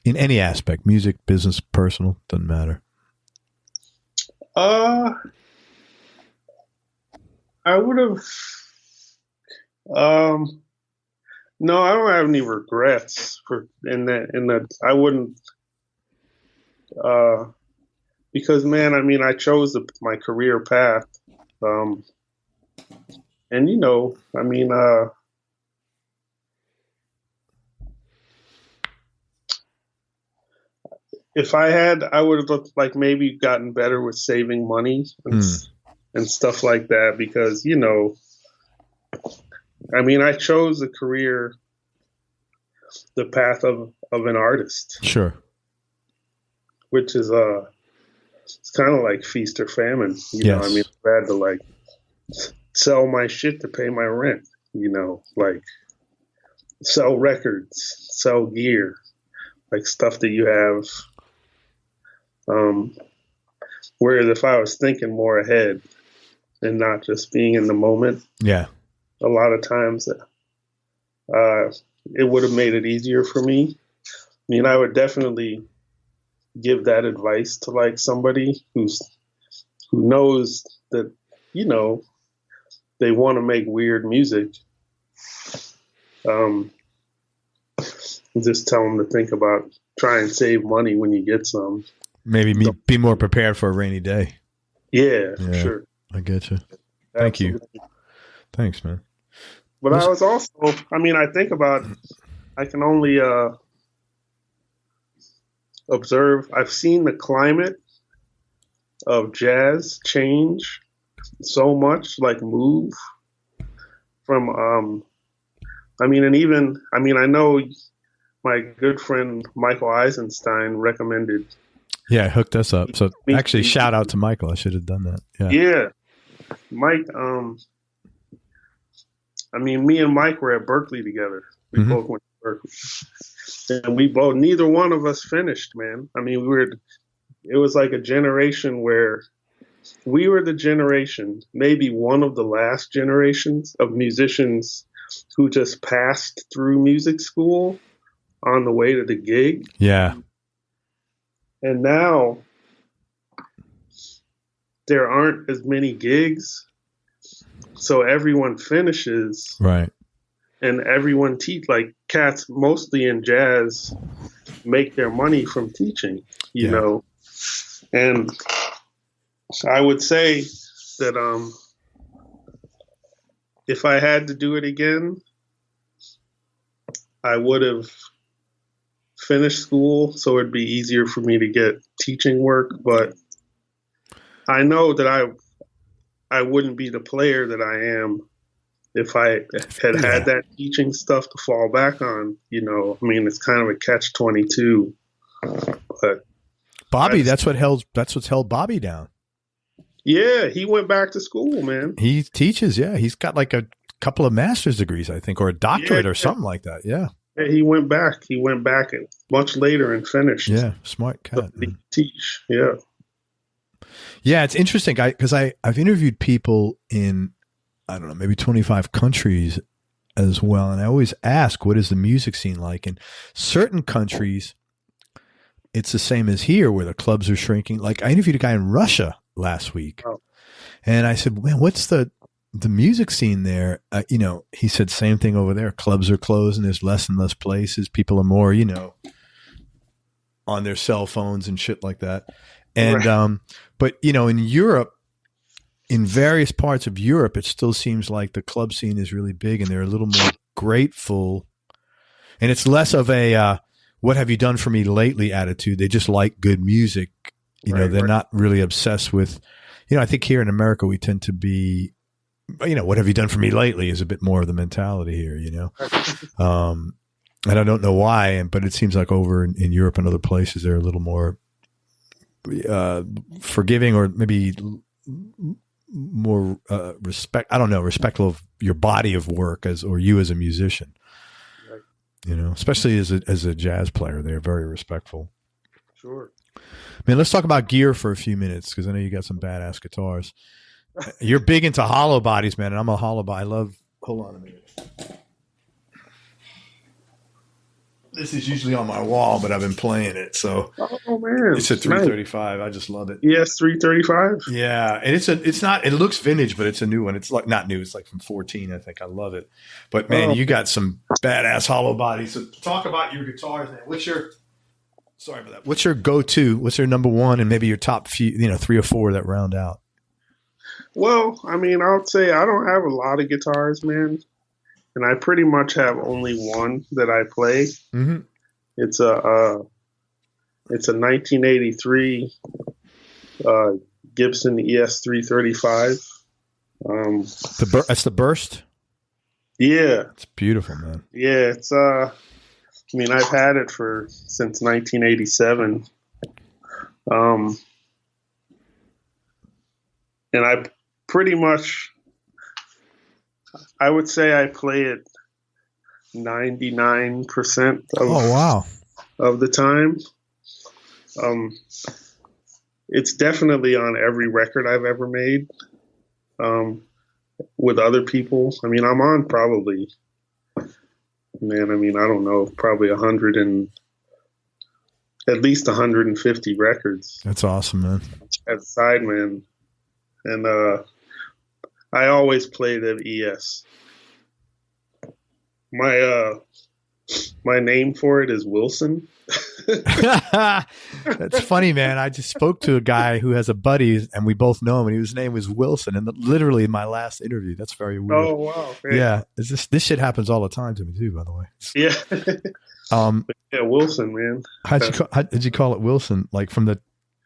in any aspect, music, business, personal, doesn't matter? I would have, No, I don't have any regrets in that. I wouldn't, uh, because man, I mean, I chose my career path, um, and I mean, if I had, I would have like maybe gotten better with saving money and stuff like that because I mean, I chose the path of an artist. Sure. Which is it's kind of like feast or famine. You know, I mean, I had to like sell my shit to pay my rent. Like sell records, sell gear, like stuff that you have. Whereas if I was thinking more ahead and not just being in the moment, a lot of times it would have made it easier for me. I mean, I would definitely give that advice to like somebody who knows that they want to make weird music. Just tell them to think about try and save money when you get some. Maybe be more prepared for a rainy day. Yeah, for sure. I get you. Thank you. Thanks, man. But I was also, I mean, I think about, I can only observe, I've seen the climate of jazz change so much, like move from, I mean, and even, I mean, I know my good friend Michael Eisenstein recommended. Yeah, hooked us up. So actually, shout out to Michael. I should have done that. Yeah. Mike, I mean, me and Mike were at Berkeley together. We both went to Berkeley. And neither one of us finished, man. I mean, it was like a generation where we were the generation, maybe one of the last generations of musicians who just passed through music school on the way to the gig. Yeah. And now there aren't as many gigs. So everyone finishes. Right. And everyone like cats mostly in jazz make their money from teaching, you know. And I would say that if I had to do it again, I would have finished school so it'd be easier for me to get teaching work. But I know that I wouldn't be the player that I am if I had that teaching stuff to fall back on. I mean, it's kind of a catch-22. But Bobby, that's what's held Bobby down. Yeah, he went back to school, man. He teaches, he's got like a couple of master's degrees, I think, or a doctorate or something like that. Yeah. Yeah, he went back much later and finished. Yeah, smart cat. Teach, yeah. Yeah, it's interesting because I've interviewed people in, I don't know, maybe 25 countries as well. And I always ask, what is the music scene like? In certain countries, it's the same as here where the clubs are shrinking. Like I interviewed a guy in Russia last week. Oh. And I said, man, what's the music scene there? He said, same thing over there. Clubs are closed and there's less and less places. People are more, on their cell phones and shit like that. And, right. But in Europe, in various parts of Europe, it still seems like the club scene is really big and they're a little more grateful. And it's less of a, what have you done for me lately attitude. They just like good music. They're not really obsessed with, I think here in America, we tend to be, what have you done for me lately is a bit more of the mentality here, and I don't know why, but it seems like over in Europe and other places, they're a little more forgiving or maybe more respectful of your body of work or you as a musician, especially as a jazz player, they're very respectful. Sure. Man, let's talk about gear for a few minutes because I know you got some badass guitars. You're big into hollow bodies, man, and I'm a hollow body. Hold on a minute. This is usually on my wall, but I've been playing it. So Oh man, it's a 335. Nice. I just love it. Yes, 335. Yeah, and it's not. It looks vintage, but it's a new one. It's like not new. It's like from 14, I think. I love it. But man, you got some badass hollow bodies. So talk about your guitars, man. Sorry about that. What's your go-to? What's your number one, and maybe your top few? 3 or 4 that round out. Well, I mean, I would say I don't have a lot of guitars, man. And I pretty much have only one that I play. Mm-hmm. It's a 1983 Gibson ES335. That's the Burst. Yeah, it's beautiful, man. Yeah, it's I mean, I've had it since 1987. And I pretty much, I would say I play it 99% of the time. It's definitely on every record I've ever made with other people. I mean, I'm on probably, I don't know, probably at least 150 records. That's awesome, man. As sideman. And I always play the ES. My name for it is Wilson. That's funny, man. I just spoke to a guy who has a buddy, and we both know him, and his name was Wilson. And literally my last interview. That's very weird. Oh wow! Man. Yeah, this shit happens all the time to me too. By the way. Yeah. Yeah, Wilson, man. How did you call it Wilson? Like from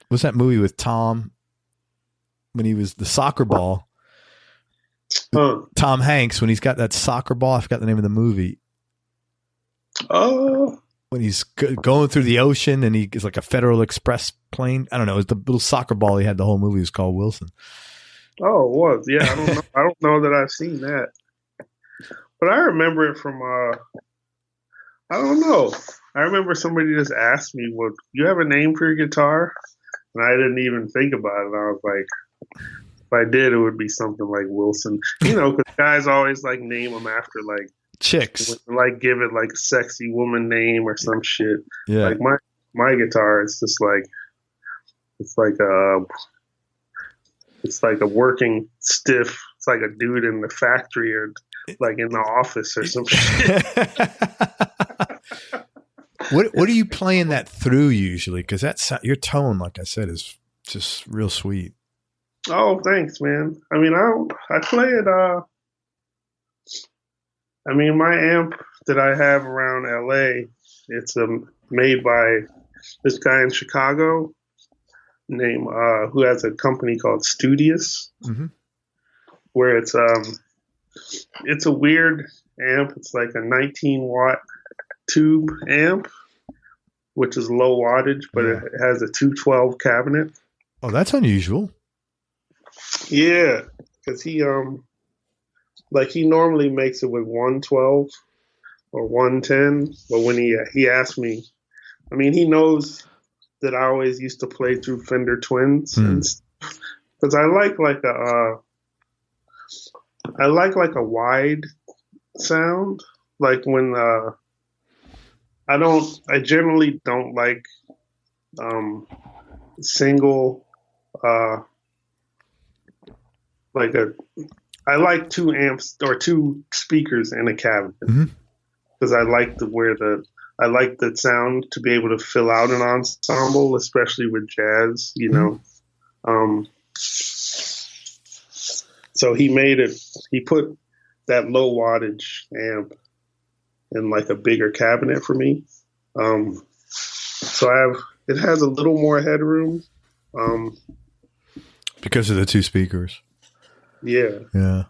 what's that movie with Tom when he was the soccer ball? Tom Hanks, when he's got that soccer ball, I forgot the name of the movie. Oh, when he's going through the ocean and he is like a Federal Express plane. I don't know. It's the little soccer ball he had. The whole movie was called Wilson. Oh, it was. Yeah, I don't know. I don't know that I've seen that, but I remember it from. I don't know. I remember somebody just asked me, "Well, you have a name for your guitar?" And I didn't even think about it. I was like, if I did, it would be something like Wilson. Because guys always like name them after like chicks, like give it like a sexy woman name or some shit. Yeah. Like my guitar is just like it's like a working stiff. It's like a dude in the factory or like in the office or some shit. What are you playing that through usually? Because your tone, like I said, is just real sweet. Oh, thanks, man. I mean, I play it. I mean, my amp that I have around LA, it's made by this guy in Chicago named who has a company called Studious, mm-hmm. where it's a weird amp. It's like a 19-watt tube amp, which is low wattage, but it has a 212 cabinet. Oh, that's unusual. Yeah, because he normally makes it with 112 or 110, but when he asked me, I mean, he knows that I always used to play through Fender Twins, because I like a wide sound, like when I generally don't like single I like 2 amps or 2 speakers in a cabinet, because I like I like the sound to be able to fill out an ensemble, especially with jazz, So he put that low wattage amp in like a bigger cabinet for me. So it has a little more headroom. Because of the 2 speakers. Yeah. Yeah.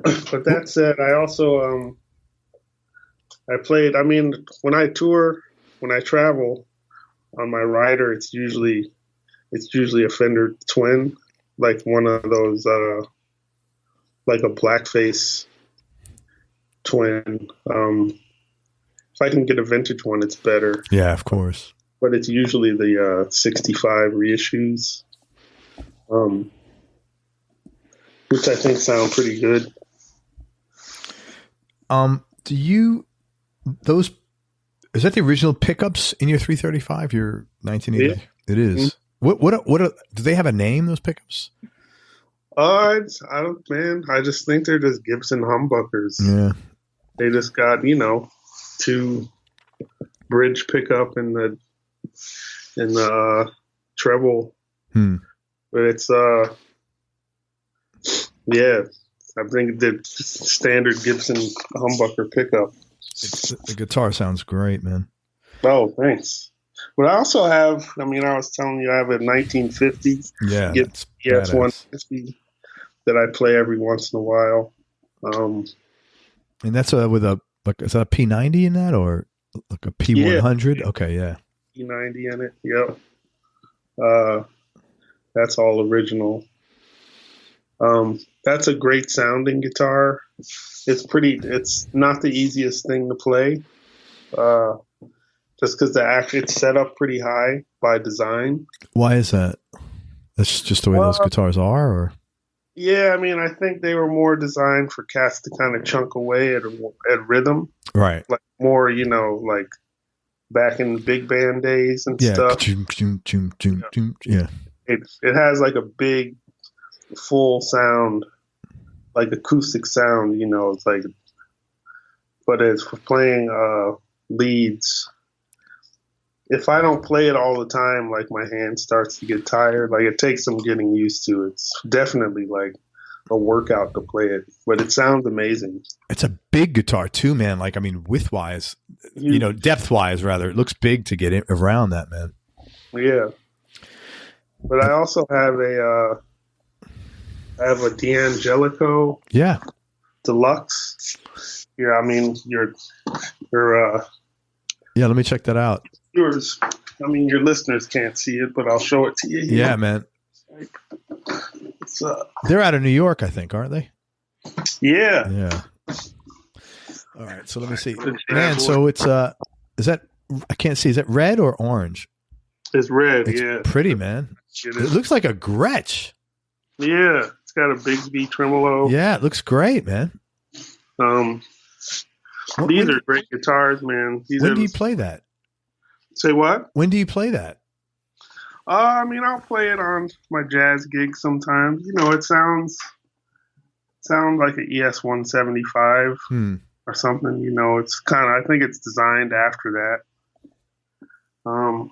But that said, I also, I played, I mean, when I travel on my rider, it's usually a Fender Twin, like one of those, like a blackface Twin. If I can get a vintage one, it's better. Yeah, of course. But it's usually the 65 reissues, which I think sound pretty good. Do you, those Is that the original pickups in your 335? Your 1980? Yeah. It is. What do they have a name, those pickups? I don't, man. I just think they're just Gibson humbuckers. Yeah. They just got, two bridge pickup in the treble. But it's yeah, I think the standard Gibson humbucker pickup. The guitar sounds great, man. Oh, thanks. But I also have, I was telling you, I have a 1950 Gibson ES-150 that I play every once in a while. And that's with is that a P90 in that, or like a P100? Yeah. Okay, yeah. P90 in it, yep. That's all original. That's a great sounding guitar. It's not the easiest thing to play. Just because it's set up pretty high by design. Why is that? That's just the way those guitars are, or? Yeah, I think they were more designed for cats to kind of chunk away at rhythm. Right. Like more, like back in the big band days and stuff. Yeah. It has like a big, full sound, like acoustic sound, it's like, but it's for playing leads. If I don't play it all the time, like my hand starts to get tired. Like it takes some getting used to. It's definitely like a workout to play it, but it sounds amazing. It's a big guitar too, man. Like, width wise, depth wise rather, it looks big to get around that, man. Yeah. But I also have a D'Angelico. Yeah. Deluxe. Yeah, yeah, let me check that out. Yours. Your listeners can't see it, but I'll show it to you here. Yeah, man. They're out of New York, I think, aren't they? Yeah. Yeah. All right, so let me see. Man, so it's is that, I can't see, is that red or orange? It's red, it's pretty, man. It looks like a Gretsch. Yeah, it's got a Bigsby tremolo. Yeah, it looks great, man. These are great guitars, man. When do you play that? Say what? When do you play that? I'll play it on my jazz gigs sometimes. It sounds like an ES-175 or something. It's kind of, I think it's designed after that.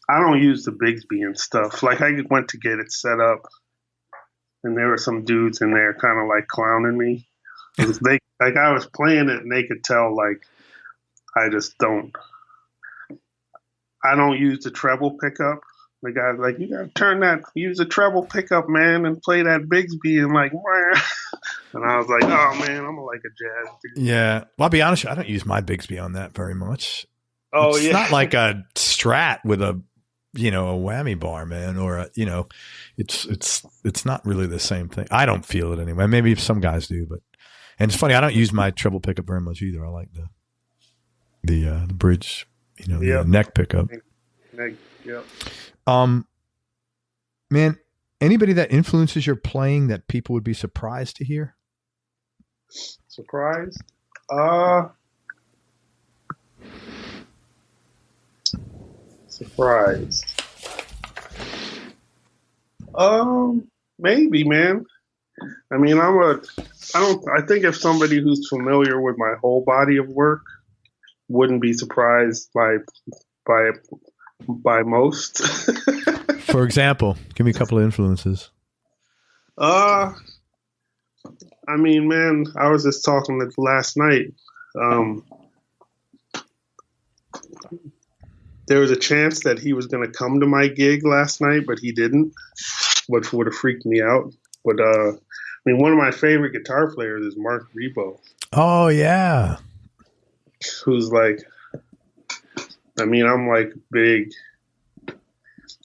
I don't use the Bigsby and stuff. Like I went to get it set up, and there were some dudes in there kind of like clowning me. I was playing it, and they could tell like I don't use the treble pickup. The guy's like, you gotta use a treble pickup, man, and play that Bigsby, and like, and I was like, oh man, I'm like a jazz dude. Yeah, well, I'll be honest, I don't use my Bigsby on that very much. Oh, it's not like a Strat with a whammy bar, man, or it's not really the same thing. I don't feel it anyway. Maybe some guys do, and it's funny, I don't use my treble pickup very much either. I like the bridge, the neck pickup. Neck, yeah. Man, anybody that influences your playing that people would be surprised to hear? Surprised? Surprised. Maybe, man. I think if somebody who's familiar with my whole body of work wouldn't be surprised by most. For example, give me a couple of influences. Man, I was just talking last night. There was a chance that he was going to come to my gig last night, but he didn't, which would have freaked me out. But, one of my favorite guitar players is Mark Rebo. Oh, yeah. Who's like, I'm like big.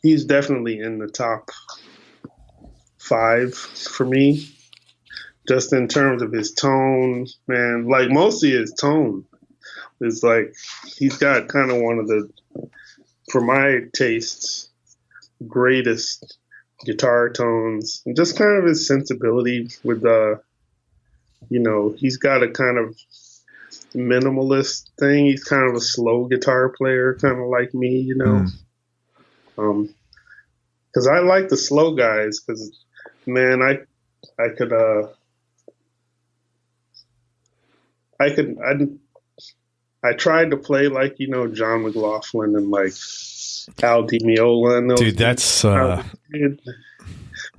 He's definitely in the top 5 for me, just in terms of his tone, man. Like mostly his tone is like, he's got kind of one of the, for my tastes, greatest guitar tones, and just kind of his sensibility with he's got a kind of minimalist thing. He's kind of a slow guitar player, kind of like me, you know. Because I like the slow guys. Because man, I tried to play like, you know, John McLaughlin and like Al Di Meola and those dude. That's I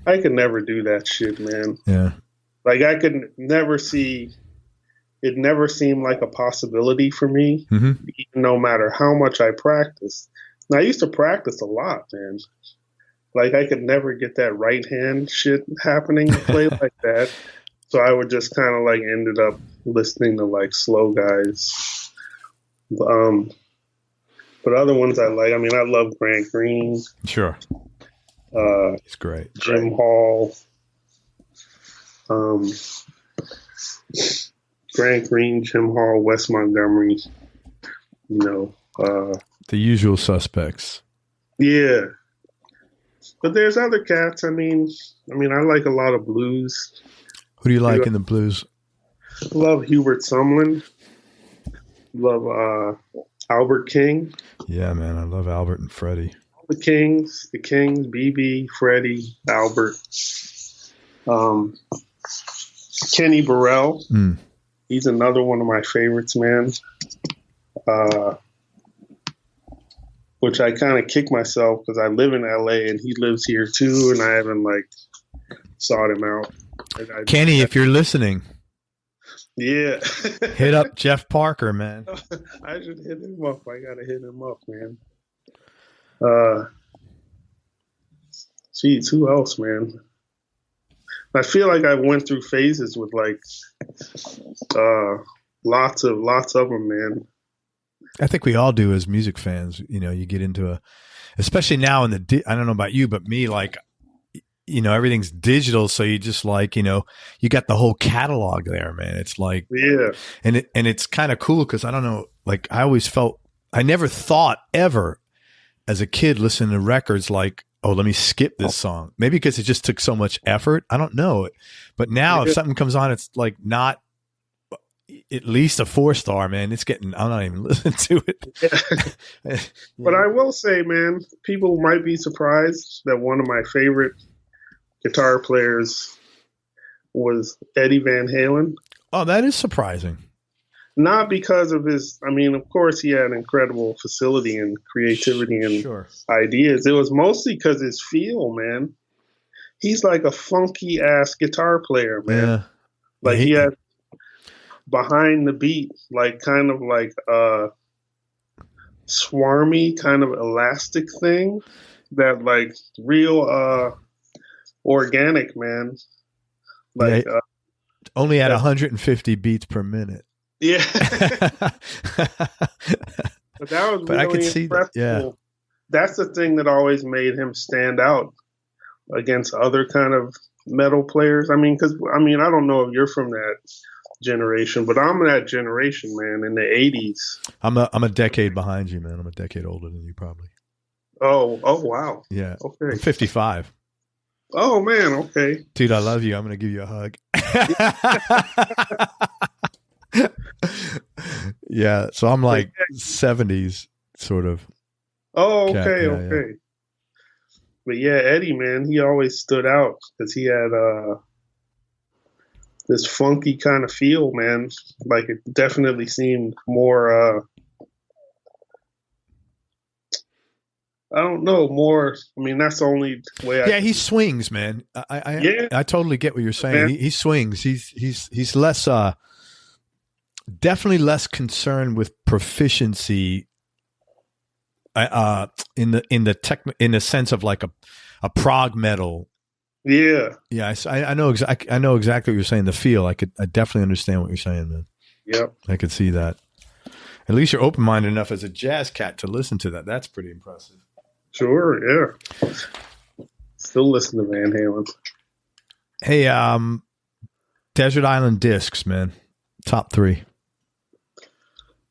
could never do that shit, man. Yeah. Like I could never see. It never seemed like a possibility for me, no matter how much I practiced. And I used to practice a lot, man. Like I could never get that right hand shit happening to play like that. So I would just kind of like ended up listening to like slow guys. But other ones I like, I mean, I love Grant Green. Sure. He's great. Jim Hall. Grant Green, Jim Hall, Wes Montgomery, you know. The usual suspects. Yeah. But there's other cats. I mean, I like a lot of blues. Who do you like in the blues? Love Hubert Sumlin. Love Albert King. Yeah, man. I love Albert and Freddie. The Kings, BB, Freddie, Albert. Kenny Burrell. He's another one of my favorites, man. Which I kind of kick myself because I live in LA and he lives here too, and I haven't like sought him out. Kenny, if you're listening, yeah, hit up Jeff Parker, man. I should hit him up. I gotta hit him up, man. Geez, who else, man? I feel like I went through phases with like lots of them, man. I think we all do as music fans. You know, you get into especially now in I don't know about you, but me, like, you know, everything's digital. So you just like, you know, you got the whole catalog there, man. It's like, yeah. And it's kind of cool. Cause I don't know, like I never thought ever as a kid listening to records, like, oh, let me skip this song. Maybe because it just took so much effort. I don't know. But now if something comes on, it's like not at least a 4-star, man. I'm not even listening to it. Yeah. But I will say, man, people might be surprised that one of my favorite guitar players was Eddie Van Halen. Oh, that is surprising. Not because of his, I mean, of course he had incredible facility and creativity and ideas. It was mostly because his feel, man. He's like a funky ass guitar player, man. Yeah. Like he had behind the beat, like kind of like swarmy, kind of elastic thing that like real organic, man. Like only at 150 beats per minute. Yeah. But that was really I could see that. Yeah. That's the thing that always made him stand out against other kind of metal players. I mean, because I don't know if you're from that generation, but I'm that generation, man, in the 80s. I'm a decade behind you, man. I'm a decade older than you probably. Oh wow. Yeah. Okay. I'm 55. Oh man, okay. Dude, I love you. I'm going to give you a hug. Yeah, so I'm like 70s sort of. Oh, okay, okay. But yeah, Eddie, man, he always stood out because he had this funky kind of feel, man. Like it definitely seemed more I don't know, more. I mean, that's the only way. He swings, man. I totally get what you're saying. He swings. He's less definitely less concerned with proficiency in the sense of like a prog metal. Yeah. Yeah, I know exactly what you're saying. The feel, I definitely understand what you're saying, man. Yep. I could see that. At least you're open-minded enough as a jazz cat to listen to that. That's pretty impressive. Sure, yeah. Still listen to Van Halen. Hey, Desert Island Discs, man. Top 3.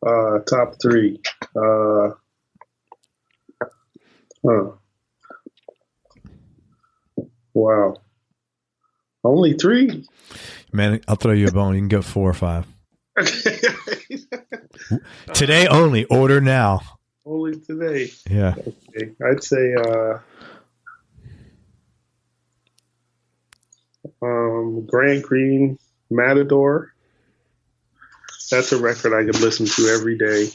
Top 3. Wow. Only 3? Man, I'll throw you a bone. You can go 4 or 5. Today only. Order now. Only today. Yeah. Okay. I'd say Grand Green Matador. That's a record I could listen to every day.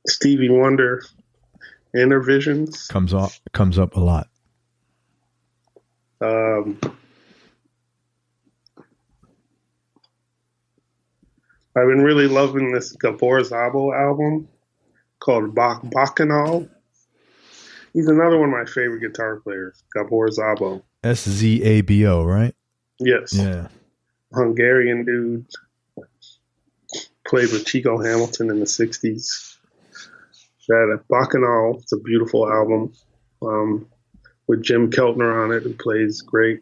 Stevie Wonder, Inner Visions. Comes up a lot. I've been really loving this Gabor Szabo album called Bacchanal. He's another one of my favorite guitar players, Gabor Szabo. Szabo, right? Yes. Yeah. Hungarian dude. Played with Chico Hamilton in the 60s. That Bacchanal, it's a beautiful album with Jim Keltner on it, who plays great.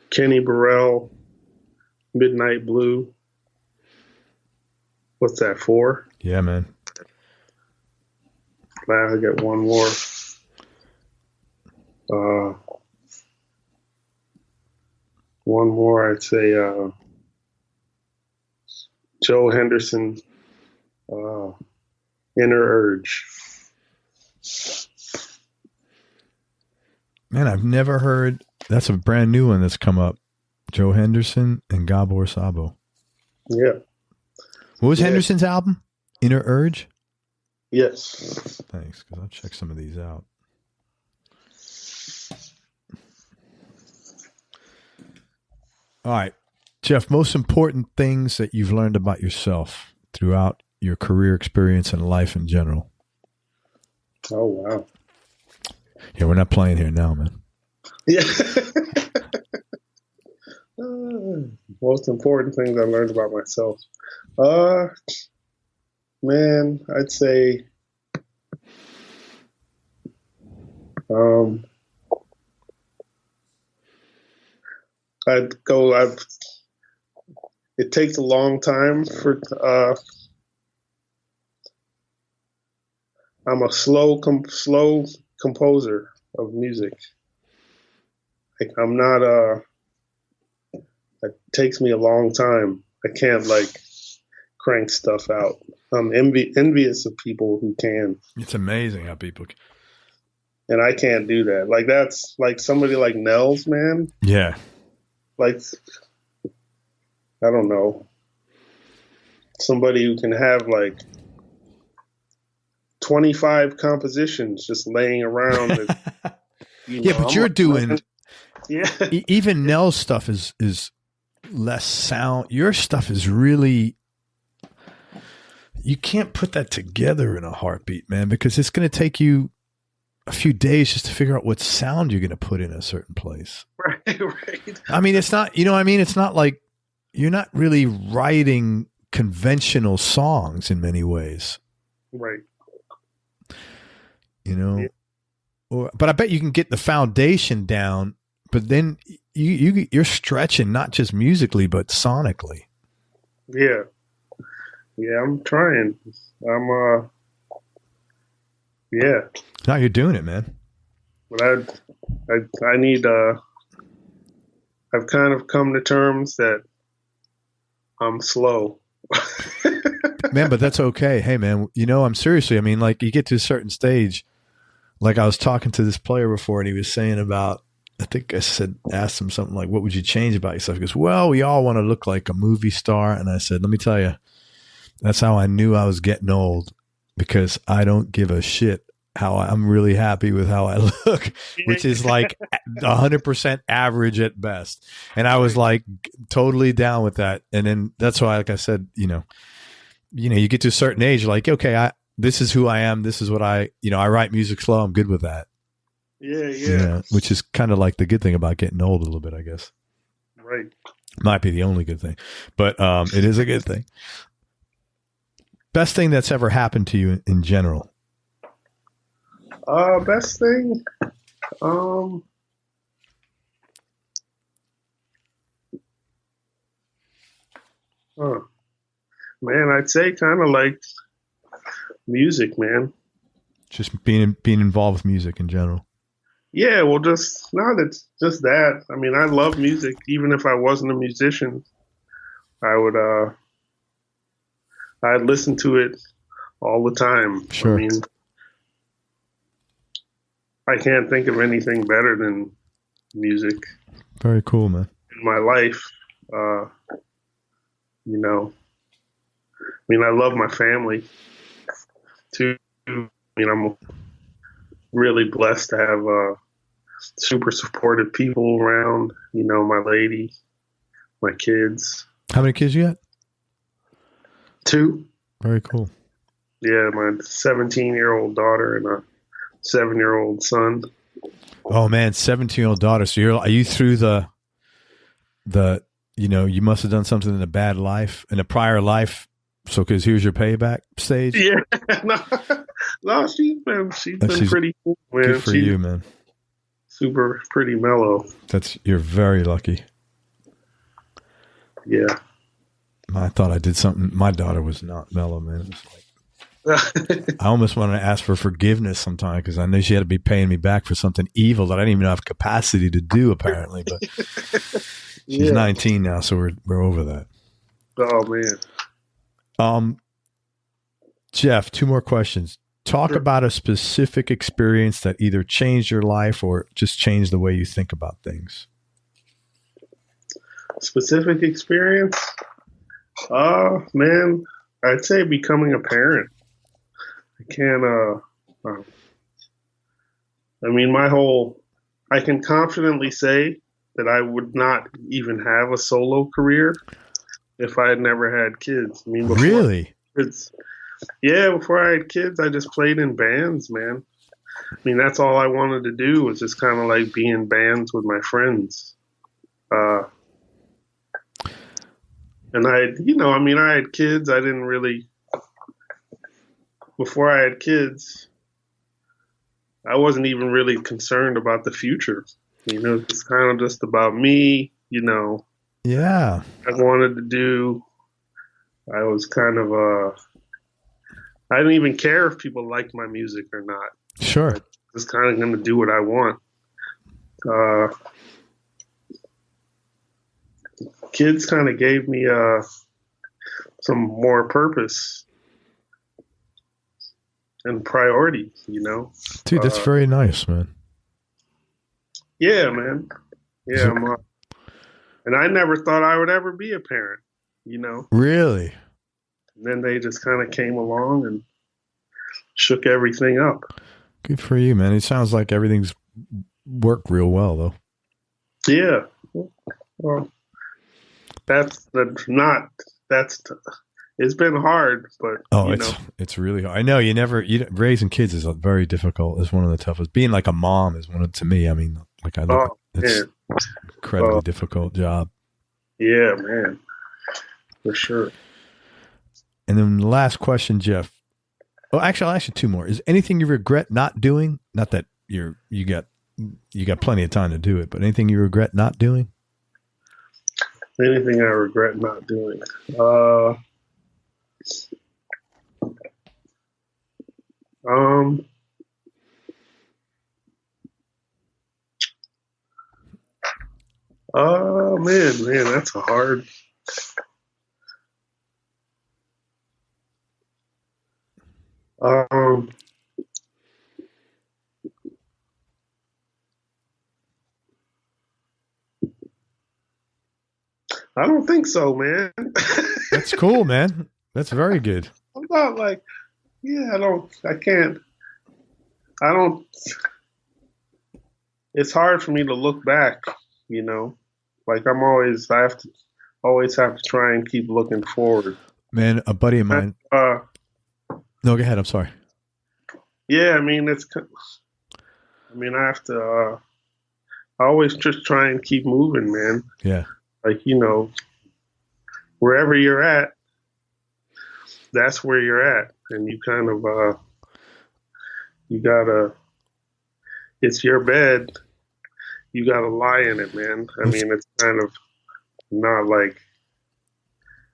Kenny Burrell, Midnight Blue. What's that for? Yeah, man. I got one more. One more, I'd say Joe Henderson, Inner Urge. Man, I've never heard. That's a brand new one that's come up. Joe Henderson and Gabor Szabo. Yeah. What was Henderson's album? Inner Urge? Yes. Thanks, because I'll check some of these out. All right. Jeff, most important things that you've learned about yourself throughout your career experience and life in general. Oh, wow. Yeah, we're not playing here now, man. Yeah. Most important things I learned about myself. Man, I'd say it takes a long time for I'm a slow composer of music. Like I'm not it takes me a long time. I can't like crank stuff out. I'm envious of people who can. It's amazing how people can. And I can't do that. Like that's like somebody like Nels, man. Yeah. Like I don't know. Somebody who can have like 25 compositions just laying around. That, yeah, but you're doing. Yeah. Even Nell's stuff is less sound. Your stuff is really. You can't put that together in a heartbeat, man, because it's going to take you a few days just to figure out what sound you're going to put in a certain place. Right. I mean, it's not. You know what I mean? It's not like you're not really writing conventional songs in many ways. Right. You know, but I bet you can get the foundation down. But then you're stretching not just musically but sonically. Yeah, I'm trying. Yeah. No, you're doing it, man. But I need. I've kind of come to terms that I'm slow. Man, but that's okay. Hey, man, you know, I'm seriously. I mean, like you get to a certain stage. Like I was talking to this player before, and he was saying about. I think I asked him something like, what would you change about yourself? He goes, well, we all want to look like a movie star. And I said, let me tell you, that's how I knew I was getting old, because I don't give a shit how I'm really happy with how I look, which is like 100% average at best. And I was like totally down with that. And then that's why, like I said, you know, you get to a certain age, you're like, okay, this is who I am. This is what I write music slow. I'm good with that. Yeah. Which is kind of like the good thing about getting old a little bit, I guess. Right. Might be the only good thing, but it is a good thing. Best thing that's ever happened to you in general? Best thing? Man, I'd say kind of like music, man. Just being involved with music in general. Yeah, well, just not it's just that. I mean, I love music. Even if I wasn't a musician, I would I'd listen to it all the time. Sure. I mean, I can't think of anything better than music. Very cool, man. In my life, you know, I mean, I love my family too. I mean, I'm really blessed to have super supportive people around, you know, my lady, my kids. How many kids you got? 2. Very cool. Yeah, my 17-year-old daughter and a 7-year-old son. Oh man, 17-year-old daughter. So are you through the you know, you must have done something in a prior life. So, because here's your payback stage. Yeah, no, she's been pretty cool, man. Good for you, man. Super pretty mellow. You're very lucky. Yeah. I thought I did something. My daughter was not mellow, man. It was like, I almost wanted to ask for forgiveness sometime because I knew she had to be paying me back for something evil that I didn't even have capacity to do, apparently. But she's 19 now, so we're over that. Oh man. Jeff, 2 more questions. Talk about a specific experience that either changed your life or just changed the way you think about things. Specific experience? Man, I'd say becoming a parent. I can't, I mean, I can confidently say that I would not even have a solo career if I had never had kids. I mean, Really? Before I had kids, I just played in bands, man. I mean, that's all I wanted to do was just kind of like be in bands with my friends. And I had kids. I didn't really, before I had kids, I wasn't even really concerned about the future. You know, it's kind of just about me, you know. Yeah. I wanted to do, I was kind of, I didn't even care if people liked my music or not. Sure. I was kind of going to do what I want. Kids kind of gave me some more purpose and priority, you know. Dude, that's very nice, man. Yeah, man. Yeah, and I never thought I would ever be a parent, you know. Really? And then they just kind of came along and shook everything up. Good for you, man. It sounds like everything's worked real well, though. Yeah. Well, it's been hard, but it's really hard. I know raising kids is very difficult. It's one of the toughest. Being like a mom is to me. I mean, like it's an incredibly difficult job. Yeah, man, for sure. And then the last question, Jeff. Oh, actually, I'll ask you 2 more. Is anything you regret not doing? Not that you got plenty of time to do it, but anything you regret not doing? Anything I regret not doing? Man, that's a hard. I don't think so, man. That's cool, man. That's very good. I'm not like, I can't. It's hard for me to look back, you know, like I always have to try and keep looking forward. Man, a buddy of mine. No, go ahead. I'm sorry. Yeah, I mean, I have to, I always just try and keep moving, man. Yeah. Like, you know, wherever you're at, that's where you're at. And you kind of, it's your bed. You got to lie in it, man. I mean, it's kind of not like,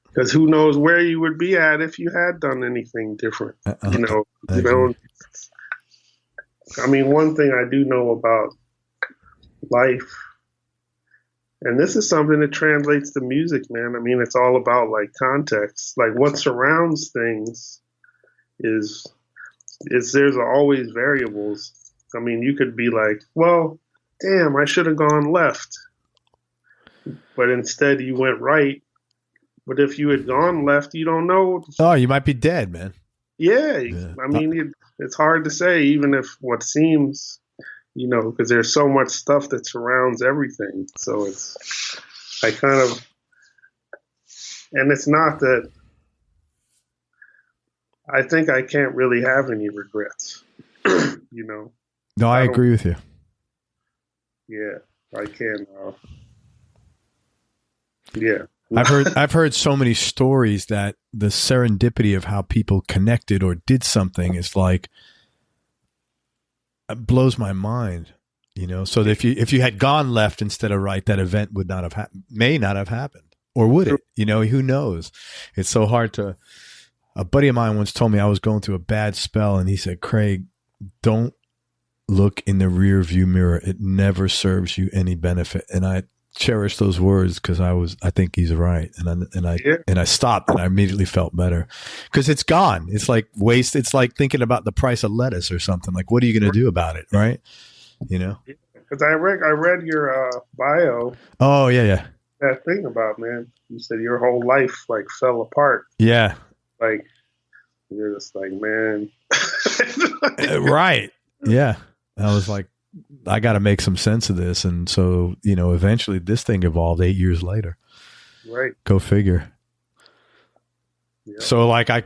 because who knows where you would be at if you had done anything different. You know, I mean, one thing I do know about life, and this is something that translates to music, man. I mean, it's all about like context. Like what surrounds things is there's always variables. I mean, you could be like, well, damn, I should have gone left. But instead you went right. But if you had gone left, you don't know. Oh, you might be dead, man. Yeah. I mean, it's hard to say, even if what seems, you know, because there's so much stuff that surrounds everything. So I kind of, and it's not that, I think I can't really have any regrets, you know. No, I agree with you. Yeah, I can. Yeah. I've heard so many stories that the serendipity of how people connected or did something is like, it blows my mind, you know. So if you had gone left instead of right, that event would not have may not have happened, or would it? You know, who knows? It's so hard to. A buddy of mine once told me I was going through a bad spell, and he said, "Craig, don't look in the rear view mirror. It never serves you any benefit." And I cherish those words because I think he's right. And I stopped and I immediately felt better because it's gone. It's like waste. It's like thinking about the price of lettuce or something. Like, what are you going to do about it? Right. You know, because I read your bio. Oh yeah. That thing about, man, you said your whole life like fell apart. Yeah. Like you're just like, man. Right. Yeah. I was like, I got to make some sense of this. And so, you know, eventually this thing evolved 8 years later. Right. Go figure. Yeah. So like, I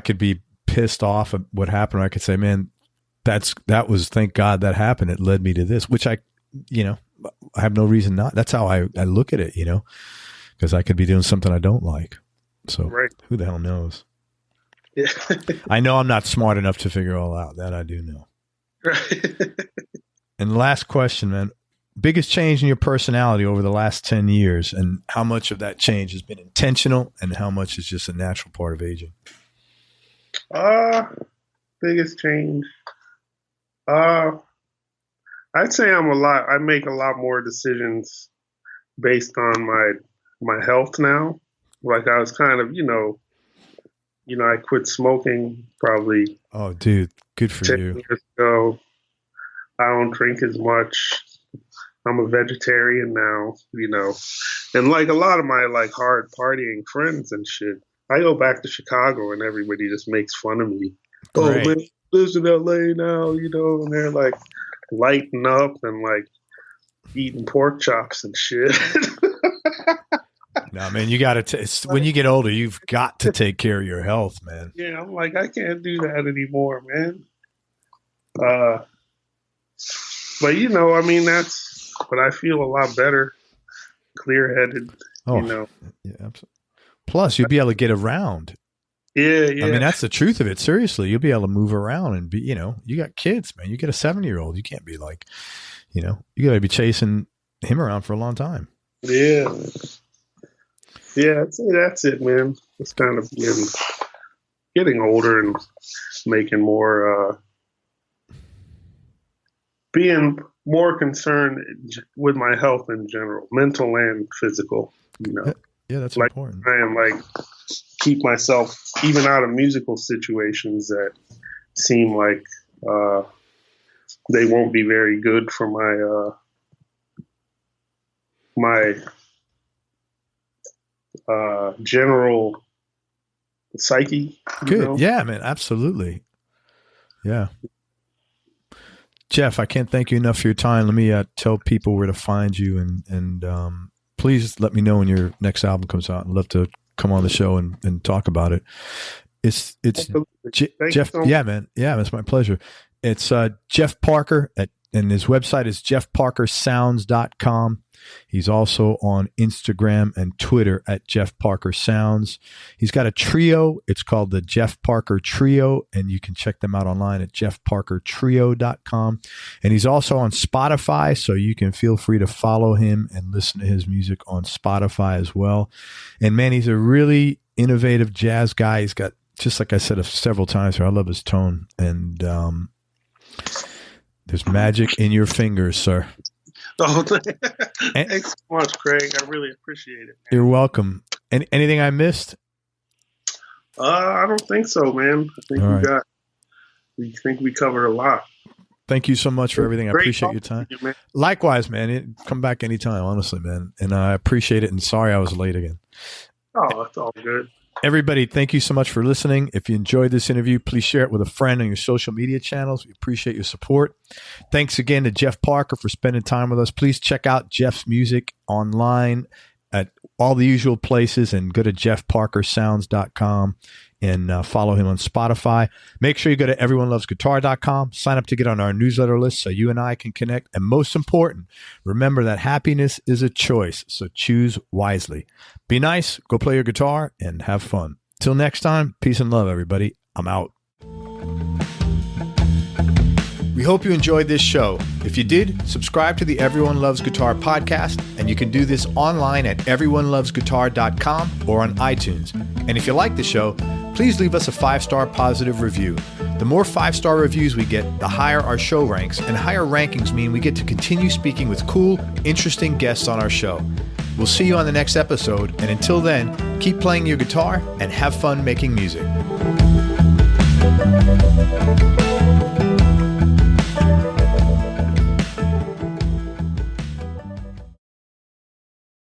could be pissed off at what happened. Or I could say, man, that was, thank God that happened. It led me to this, which I have no reason not. That's how I look at it, you know, because I could be doing something I don't like. So who the hell knows? Yeah. I know I'm not smart enough to figure it all out. That I do know. Right. And last question, man. Biggest change in your personality over the last 10 years, and how much of that change has been intentional and how much is just a natural part of aging? Biggest change. I'd say I make a lot more decisions based on my health now. Like I was kind of, you know, I quit smoking probably. Oh, dude, good for 10 you. years ago. I don't drink as much. I'm a vegetarian now, you know. And like a lot of my like hard partying friends and shit, I go back to Chicago and everybody just makes fun of me. Great. Oh man, lives in LA now, you know, and they're like lighting up and like eating pork chops and shit. No, man, you got to, when you get older, you've got to take care of your health, man. Yeah, I'm like, I can't do that anymore, man. But, you know, I mean, but I feel a lot better, clear-headed, you know. Yeah, absolutely. Plus, you'll be able to get around. Yeah. I mean, that's the truth of it. Seriously, you'll be able to move around and be, you know, you got kids, man. You get a 7-year-old. You can't be like, you know, you got to be chasing him around for a long time. Yeah. Yeah, I'd say that's it, man. It's kind of getting older and making more, being more concerned with my health in general, mental and physical, you know. Yeah, that's like, important. I am like keep myself even out of musical situations that seem like they won't be very good for my general psyche. Good. Know? Yeah, man. Absolutely. Yeah. Jeff, I can't thank you enough for your time. Let me tell people where to find you, and please let me know when your next album comes out. I'd love to come on the show and talk about it. It's Jeff. Yeah, man. Yeah, it's my pleasure. It's Jeff Parker and his website is jeffparkersounds.com. He's also on Instagram and Twitter at Jeff Parker Sounds. He's got a trio. It's called the Jeff Parker Trio, and you can check them out online at jeffparkertrio.com. And he's also on Spotify, so you can feel free to follow him and listen to his music on Spotify as well. And man, he's a really innovative jazz guy. He's got, just like I said several times here, I love his tone. And There's magic in your fingers, sir. Oh, thanks so much, Craig. I really appreciate it, man. You're welcome. Anything I missed? I don't think so, man. I think we covered a lot. Thank you so much for everything. I appreciate your time. You, Likewise, man. Come back anytime, honestly, man. And I appreciate it. And sorry I was late again. Oh, it's all good. Everybody, thank you so much for listening. If you enjoyed this interview, please share it with a friend on your social media channels. We appreciate your support. Thanks again to Jeff Parker for spending time with us. Please check out Jeff's music online at all the usual places and go to jeffparkersounds.com and follow him on Spotify. Make sure you go to everyonelovesguitar.com, sign up to get on our newsletter list so you and I can connect. And most important, remember that happiness is a choice, so choose wisely. Be nice, go play your guitar, and have fun. Till next time, peace and love, everybody. I'm out. We hope you enjoyed this show. If you did, subscribe to the Everyone Loves Guitar podcast, and you can do this online at everyonelovesguitar.com or on iTunes. And if you like the show, please leave us a 5-star positive review. The more 5-star reviews we get, the higher our show ranks, and higher rankings mean we get to continue speaking with cool, interesting guests on our show. We'll see you on the next episode, and until then, keep playing your guitar and have fun making music.